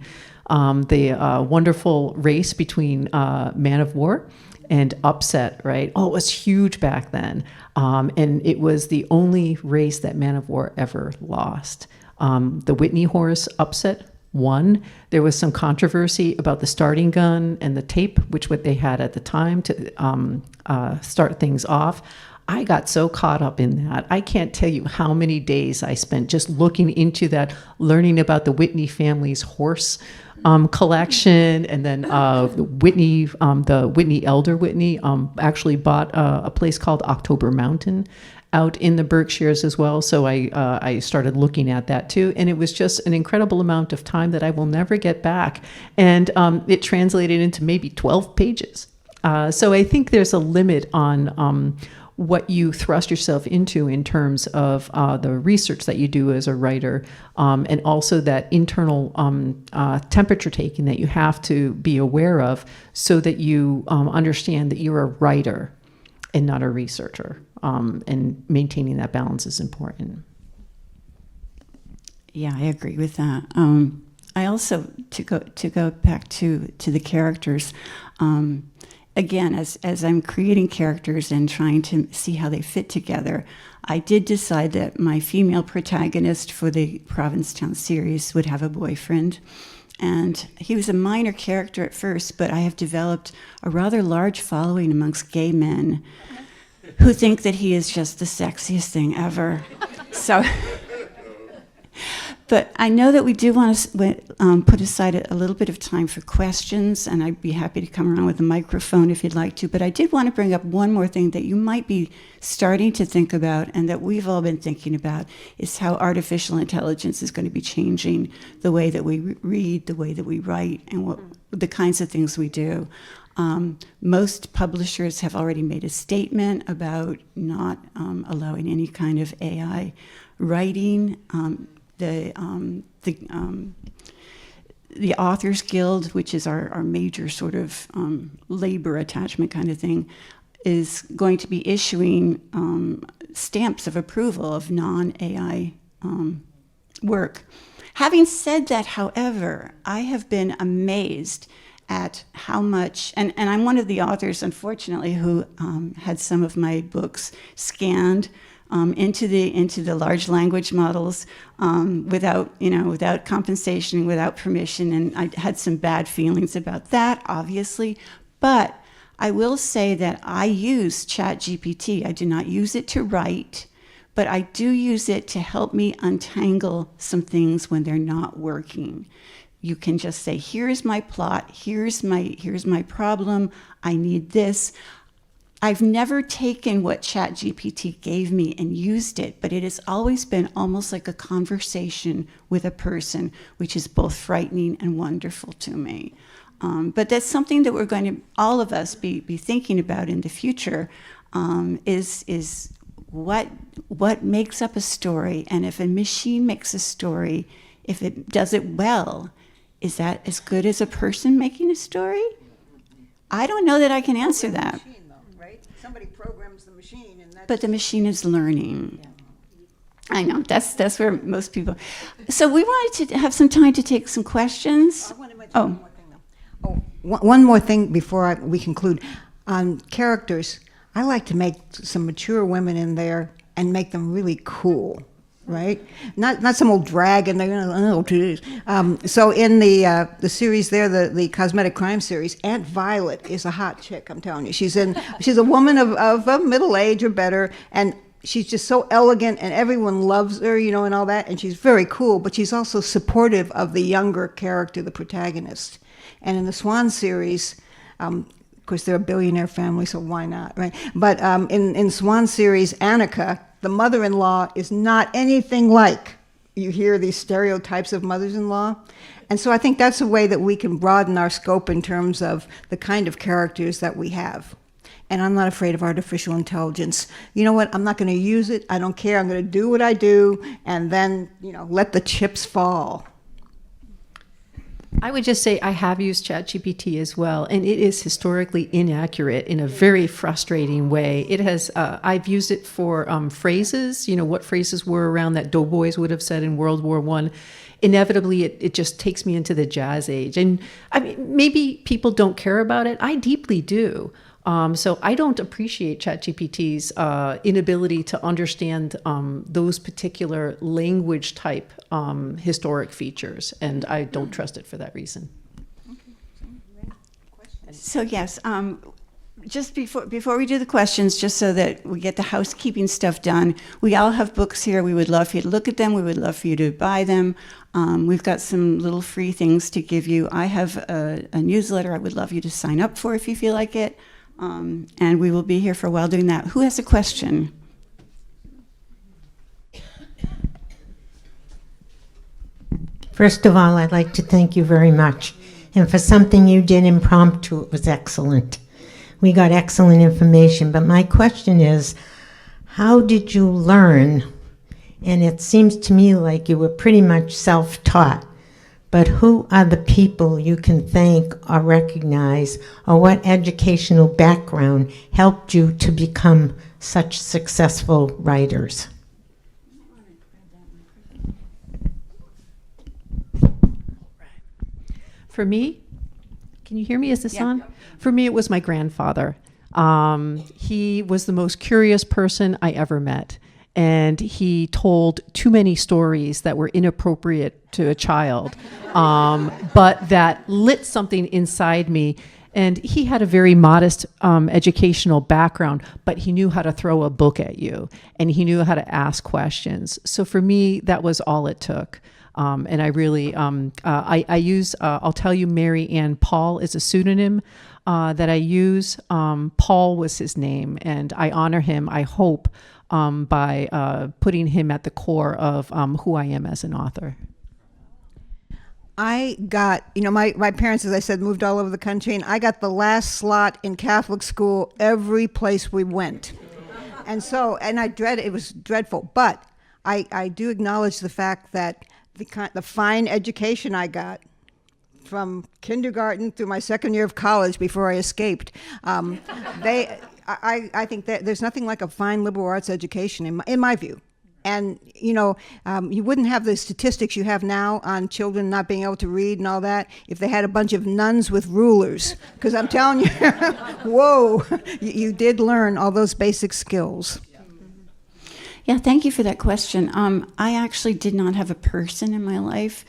Speaker 3: The wonderful race between Man of War and Upset, right? Oh, it was huge back then. And it was the only race that Man of War ever lost. The Whitney horse, Upset, won. There was some controversy about the starting gun and the tape, which what they had at the time to start things off. I got so caught up in that. I can't tell you how many days I spent just looking into that, learning about the Whitney family's horse collection, and then the Whitney elder Whitney actually bought a place called October Mountain out in the Berkshires as well. So I started looking at that too, and it was just an incredible amount of time that I will never get back. And it translated into maybe 12 pages. So I think there's a limit on what you thrust yourself into in terms of the research that you do as a writer, and also that internal temperature taking that you have to be aware of, so that you understand that you're a writer and not a researcher, and maintaining that balance is important.
Speaker 4: Yeah, I agree with that. I also, to go back to the characters, again, as I'm creating characters and trying to see how they fit together, I did decide that my female protagonist for the Provincetown series would have a boyfriend. And he was a minor character at first, but I have developed a rather large following amongst gay men who think that he is just the sexiest thing ever. So... But I know that we do want to put aside a little bit of time for questions, and I'd be happy to come around with a microphone if you'd like to. But I did want to bring up one more thing that you might be starting to think about, and that we've all been thinking about, is how artificial intelligence is going to be changing the way that we read, the way that we write, and the kinds of things we do. Most publishers have already made a statement about not allowing any kind of AI writing. The Authors Guild, which is our major sort of labor attachment kind of thing, is going to be issuing stamps of approval of non-AI work. Having said that, however, I have been amazed at how much, and I'm one of the authors, unfortunately, who had some of my books scanned into the large language models without compensation, without permission, and I had some bad feelings about that, obviously. But I will say that I use ChatGPT. I do not use it to write, but I do use it to help me untangle some things when they're not working. You can just say, here's my plot, here's my problem, I need this. I've never taken what ChatGPT gave me and used it, but it has always been almost like a conversation with a person, which is both frightening and wonderful to me. But that's something that we're going to, all of us, be thinking about in the future, is what makes up a story, and if a machine makes a story, if it does it well, is that as good as a person making a story? I don't know that I can answer that.
Speaker 2: Somebody programs the machine, and that's...
Speaker 4: But the machine is learning. Yeah. I know, that's where most people... So we wanted to have some time to take some questions.
Speaker 2: I want to mention one more thing, though. One more thing before we conclude. On characters, I like to make some mature women in there and make them really cool. right? Not some old dragon. So in the series there, the cosmetic crime series, Aunt Violet is a hot chick. I'm telling you, she's a woman of middle age or better, and she's just so elegant, and everyone loves her, and all that. And she's very cool, but she's also supportive of the younger character, the protagonist. And in the Swan series, of course, they're a billionaire family, so why not, right? But in Swan series, Annika, the mother-in-law, is not anything like you hear these stereotypes of mothers-in-law. And so I think that's a way that we can broaden our scope in terms of the kind of characters that we have. And I'm not afraid of artificial intelligence. You know what? I'm not going to use it. I don't care. I'm going to do what I do, and then, let the chips fall.
Speaker 3: I would just say I have used ChatGPT as well, and it is historically inaccurate in a very frustrating way. It has, I've used it for phrases, what phrases were around that doughboys would have said in World War I. Inevitably, it just takes me into the jazz age. And I mean, maybe people don't care about it. I deeply do. So I don't appreciate ChatGPT's inability to understand those particular language type historic features, and I don't trust it for that reason.
Speaker 4: So yes, just before we do the questions, just so that we get the housekeeping stuff done, we all have books here. We would love for you to look at them. We would love for you to buy them. We've got some little free things to give you. I have a newsletter I would love you to sign up for if you feel like it. And we will be here for a while doing that. Who has a question?
Speaker 5: First of all, I'd like to thank you very much. And for something you did impromptu, it was excellent. We got excellent information. But my question is, how did you learn? And it seems to me like you were pretty much self-taught. But who are the people you can thank or recognize, or what educational background helped you to become such successful writers?
Speaker 3: For me, can you hear me? Is this
Speaker 4: Yeah.
Speaker 3: on? For me, it was my grandfather. He was the most curious person I ever met. And he told too many stories that were inappropriate to a child, but that lit something inside me. And he had a very modest educational background, but he knew how to throw a book at you, and he knew how to ask questions. So for me, that was all it took. And I really, I use, I'll tell you, Mary Ann Paul is a pseudonym that I use. Paul was his name, and I honor him, I hope, by putting him at the core of who I am as an author.
Speaker 2: I got, my parents, as I said, moved all over the country, and I got the last slot in Catholic school every place we went. And it was dreadful. But I do acknowledge the fact that the fine education I got from kindergarten through my second year of college before I escaped, I think that there's nothing like a fine liberal arts education in my view. And, you wouldn't have the statistics you have now on children not being able to read and all that if they had a bunch of nuns with rulers. Because I'm telling you, whoa, you did learn all those basic skills.
Speaker 4: Yeah, thank you for that question. I actually did not have a person in my life.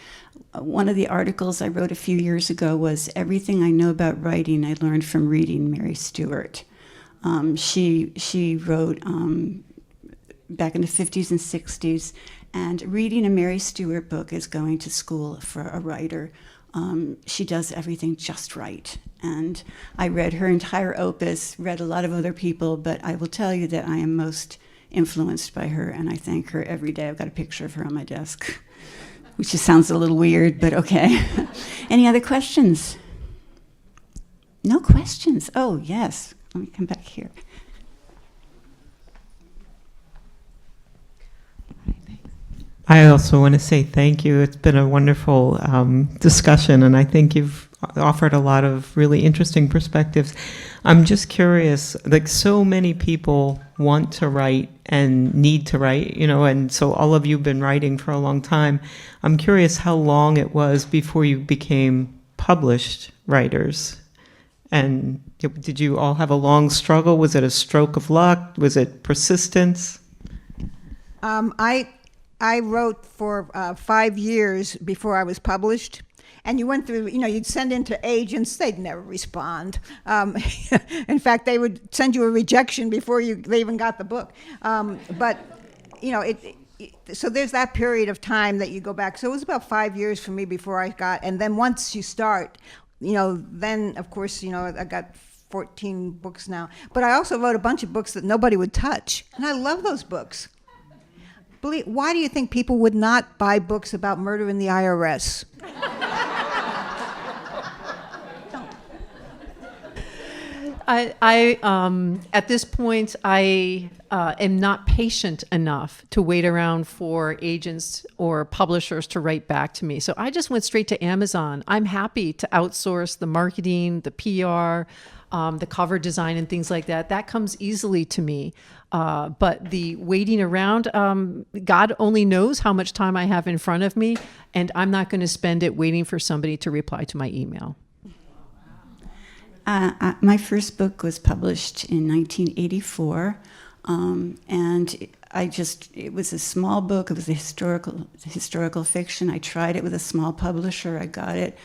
Speaker 4: One of the articles I wrote a few years ago was Everything I Know About Writing I Learned from Reading Mary Stewart. She wrote back in the 50s and 60s, and reading a Mary Stewart book is going to school for a writer. She does everything just right. And I read her entire opus, read a lot of other people, but I will tell you that I am most influenced by her, and I thank her every day. I've got a picture of her on my desk, which just sounds a little weird, but okay. Any other questions? No questions? Oh, yes. Let me come back here.
Speaker 6: I also want to say thank you. It's been a wonderful discussion, and I think you've offered a lot of really interesting perspectives. I'm just curious, like so many people want to write and need to write, and so all of you have been writing for a long time. I'm curious how long it was before you became published writers. And did you all have a long struggle? Was it a stroke of luck? Was it persistence?
Speaker 2: I wrote for 5 years before I was published. And you went through, you'd send in to agents, they'd never respond. In fact, they would send you a rejection before they even got the book. But, so there's that period of time that you go back. So it was about 5 years for me before I got, and then once you start, then of course, I got 14 books now. But I also wrote a bunch of books that nobody would touch. And I love those books. Why do you think people would not buy books about murder in the IRS?
Speaker 3: At this point, I am not patient enough to wait around for agents or publishers to write back to me. So I just went straight to Amazon. I'm happy to outsource the marketing, the PR, the cover design and things like that. That comes easily to me. But the waiting around, God only knows how much time I have in front of me, and I'm not going to spend it waiting for somebody to reply to my email.
Speaker 4: My first book was published in 1984, and it was a small book. It was a historical fiction. I tried it with a small publisher. I got it.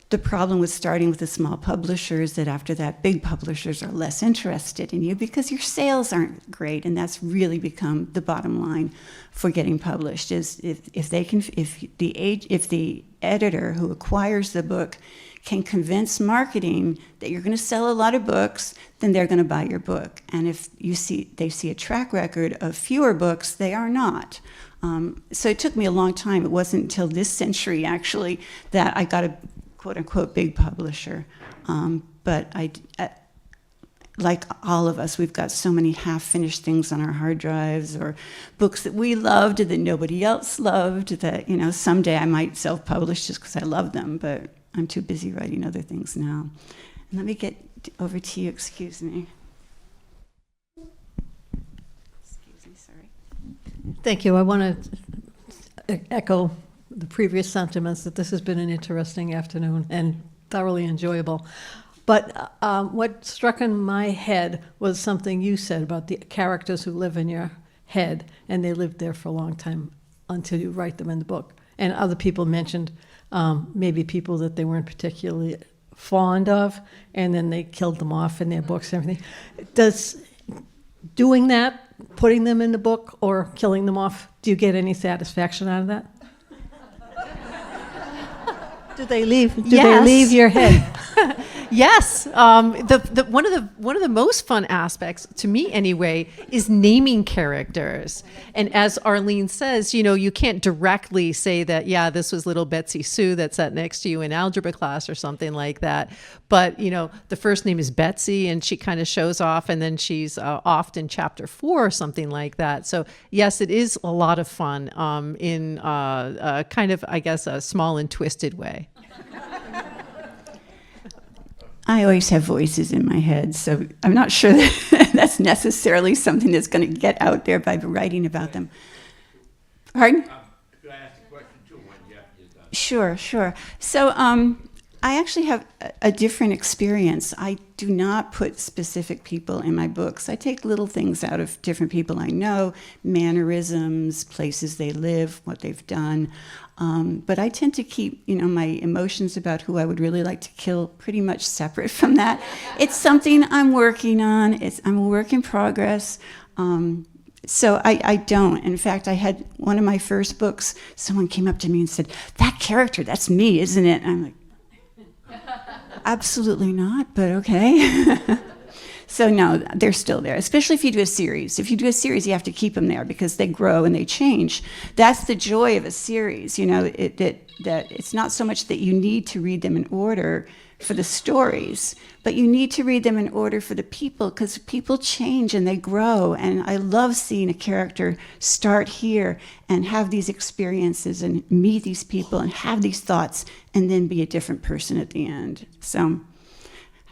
Speaker 4: The problem with starting with a small publisher is that after that, big publishers are less interested in you because your sales aren't great, and that's really become the bottom line for getting published. Is if the editor who acquires the book can convince marketing that you're going to sell a lot of books, then they're going to buy your book. And if they see a track record of fewer books, they are not. So it took me a long time. It wasn't until this century, actually, that I got a quote-unquote big publisher. But like all of us, we've got so many half-finished things on our hard drives or books that we loved that nobody else loved that, someday I might self-publish just because I love them, but I'm too busy writing other things now. And let me get over to you, excuse me. Excuse me, sorry.
Speaker 7: Thank you. I want to echo the previous sentiments that this has been an interesting afternoon and thoroughly enjoyable. But what struck in my head was something you said about the characters who live in your head, and they lived there for a long time until you write them in the book. And other people mentioned maybe people that they weren't particularly fond of, and then they killed them off in their books and everything. Does doing that, putting them in the book or killing them off, do you get any satisfaction out of that? Do they leave your head?
Speaker 3: Yes. One of the most fun aspects, to me anyway, is naming characters. And as Arlene says, you can't directly say that, yeah, this was little Betsy Sue that sat next to you in algebra class or something like that. But, the first name is Betsy, and she kind of shows off, and then she's off in chapter 4 or something like that. So, yes, it is a lot of fun in kind of, I guess, a small and twisted way.
Speaker 4: I always have voices in my head, so I'm not sure that that's necessarily something that's going to get out there by writing about them. Pardon?
Speaker 8: Could I ask a question too when Jeff is done?
Speaker 4: Sure. So I actually have a different experience. I do not put specific people in my books. I take little things out of different people I know, mannerisms, places they live, what they've done. But I tend to keep, my emotions about who I would really like to kill pretty much separate from that. It's something I'm working on. I'm a work in progress. So I don't. In fact, I had one of my first books, someone came up to me and said, "That character, that's me, isn't it?" And I'm like, absolutely not, but okay. So no, they're still there, especially if you do a series. If you do a series, you have to keep them there because they grow and they change. That's the joy of a series, that it's not so much that you need to read them in order for the stories, but you need to read them in order for the people because people change and they grow. And I love seeing a character start here and have these experiences and meet these people and have these thoughts and then be a different person at the end. So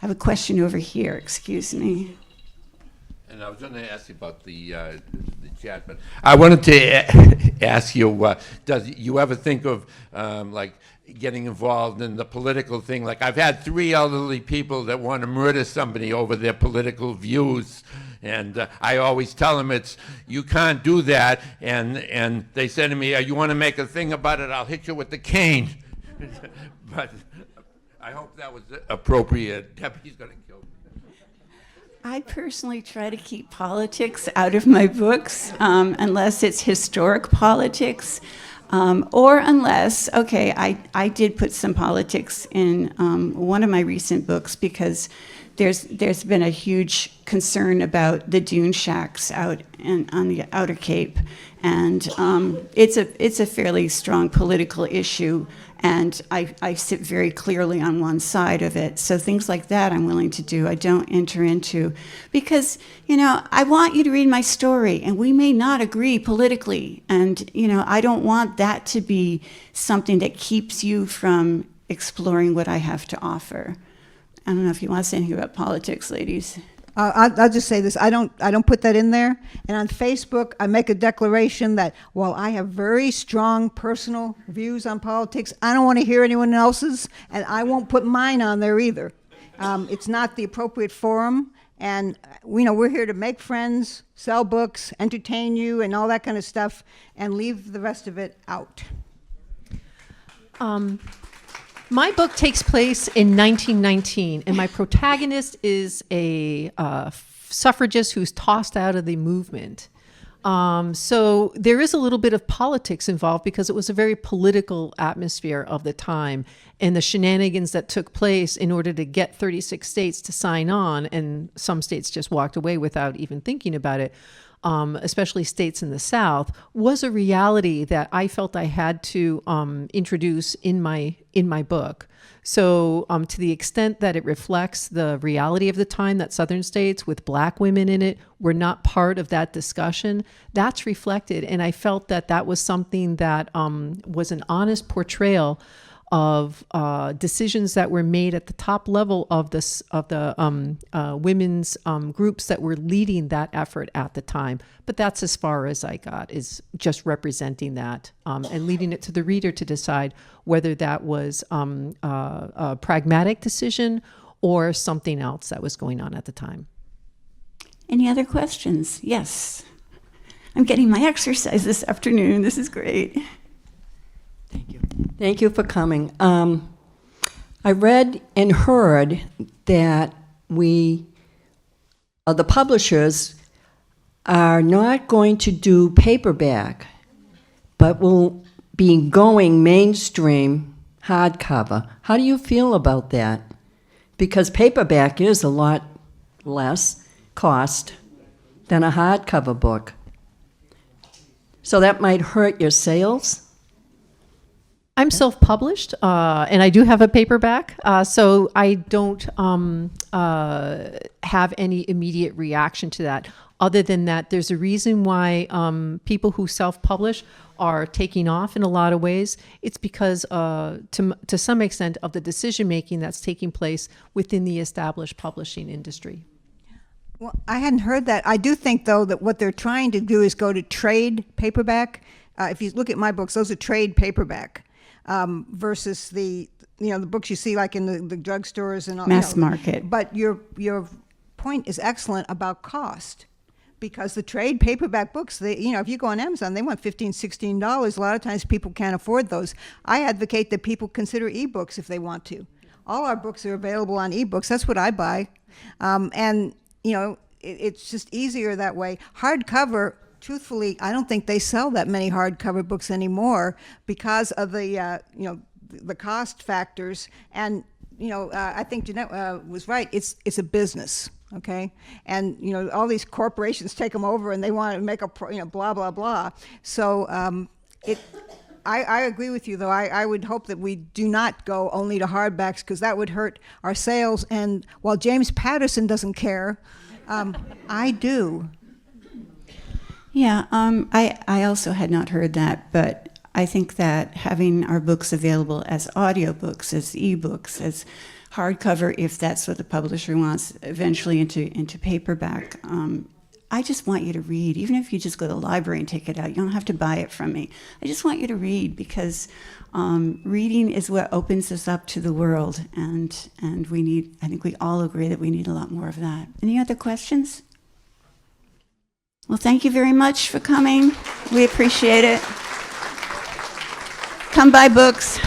Speaker 4: I have a question over here, excuse me.
Speaker 8: And I was going to ask you about the chat, but I wanted to ask you, does you ever think of like getting involved in the political thing? Like I've had 3 elderly people that want to murder somebody over their political views, and I always tell them you can't do that, and they say to me, you want to make a thing about it? I'll hit you with the cane. But I hope that was appropriate. Debbie's going to kill me.
Speaker 4: I personally try to keep politics out of my books, unless it's historic politics, or unless, okay, I did put some politics in one of my recent books because there's been a huge concern about the dune shacks out on the Outer Cape, and it's a fairly strong political issue. And I sit very clearly on one side of it. So things like that I'm willing to do. I don't enter into, because, I want you to read my story, and we may not agree politically. And, I don't want that to be something that keeps you from exploring what I have to offer. I don't know if you want to say anything about politics, ladies.
Speaker 2: I'll just say this: I don't put that in there. And on Facebook, I make a declaration that while I have very strong personal views on politics, I don't want to hear anyone else's, and I won't put mine on there either. It's not the appropriate forum, and we're here to make friends, sell books, entertain you, and all that kind of stuff, and leave the rest of it out.
Speaker 3: My book takes place in 1919, and my protagonist is a suffragist who's tossed out of the movement. So there is a little bit of politics involved because it was a very political atmosphere of the time, and the shenanigans that took place in order to get 36 states to sign on, and some states just walked away without even thinking about it, especially states in the South, was a reality that I felt I had to introduce in my book. So to the extent that it reflects the reality of the time, that Southern states with Black women in it were not part of that discussion, that's reflected. And I felt that was something that was an honest portrayal of decisions that were made at the top level of the women's groups that were leading that effort at the time. But that's as far as I got, is just representing that and leaving it to the reader to decide whether that was a pragmatic decision or something else that was going on at the time.
Speaker 4: Any other questions? Yes. I'm getting my exercise this afternoon. This is great.
Speaker 9: Thank you. Thank you for coming. I read and heard that the publishers are not going to do paperback, but will be going mainstream hardcover. How do you feel about that? Because paperback is a lot less cost than a hardcover book. So that might hurt your sales?
Speaker 3: I'm self-published, and I do have a paperback, so I don't have any immediate reaction to that. Other than that, there's a reason why people who self-publish are taking off in a lot of ways. It's because, to some extent, of the decision-making that's taking place within the established publishing industry.
Speaker 2: Well, I hadn't heard that. I do think, though, that what they're trying to do is go to trade paperback. If you look at my books, those are trade paperback. Versus the books you see like in the drugstores and all,
Speaker 4: mass market.
Speaker 2: But your point is excellent about cost, because the trade paperback books, if you go on Amazon, they want $15, $16. A lot of times people can't afford those. I advocate that people consider ebooks if they want to. All our books are available on ebooks. That's what I buy, and it's just easier that way. Hardcover. Truthfully, I don't think they sell that many hardcover books anymore because of the the cost factors. And I think Jeannette was right. It's a business, okay? And all these corporations take them over and they want to make a blah blah blah. So I agree with you, though. I would hope that we do not go only to hardbacks, because that would hurt our sales. And while James Patterson doesn't care, I do.
Speaker 4: Yeah, I also had not heard that, but I think that having our books available as audiobooks, as ebooks, as hardcover, if that's what the publisher wants, eventually into paperback, I just want you to read, even if you just go to the library and take it out. You don't have to buy it from me. I just want you to read, because reading is what opens us up to the world, and we need, I think we all agree that we need a lot more of that. Any other questions? Well, thank you very much for coming. We appreciate it. Come buy books.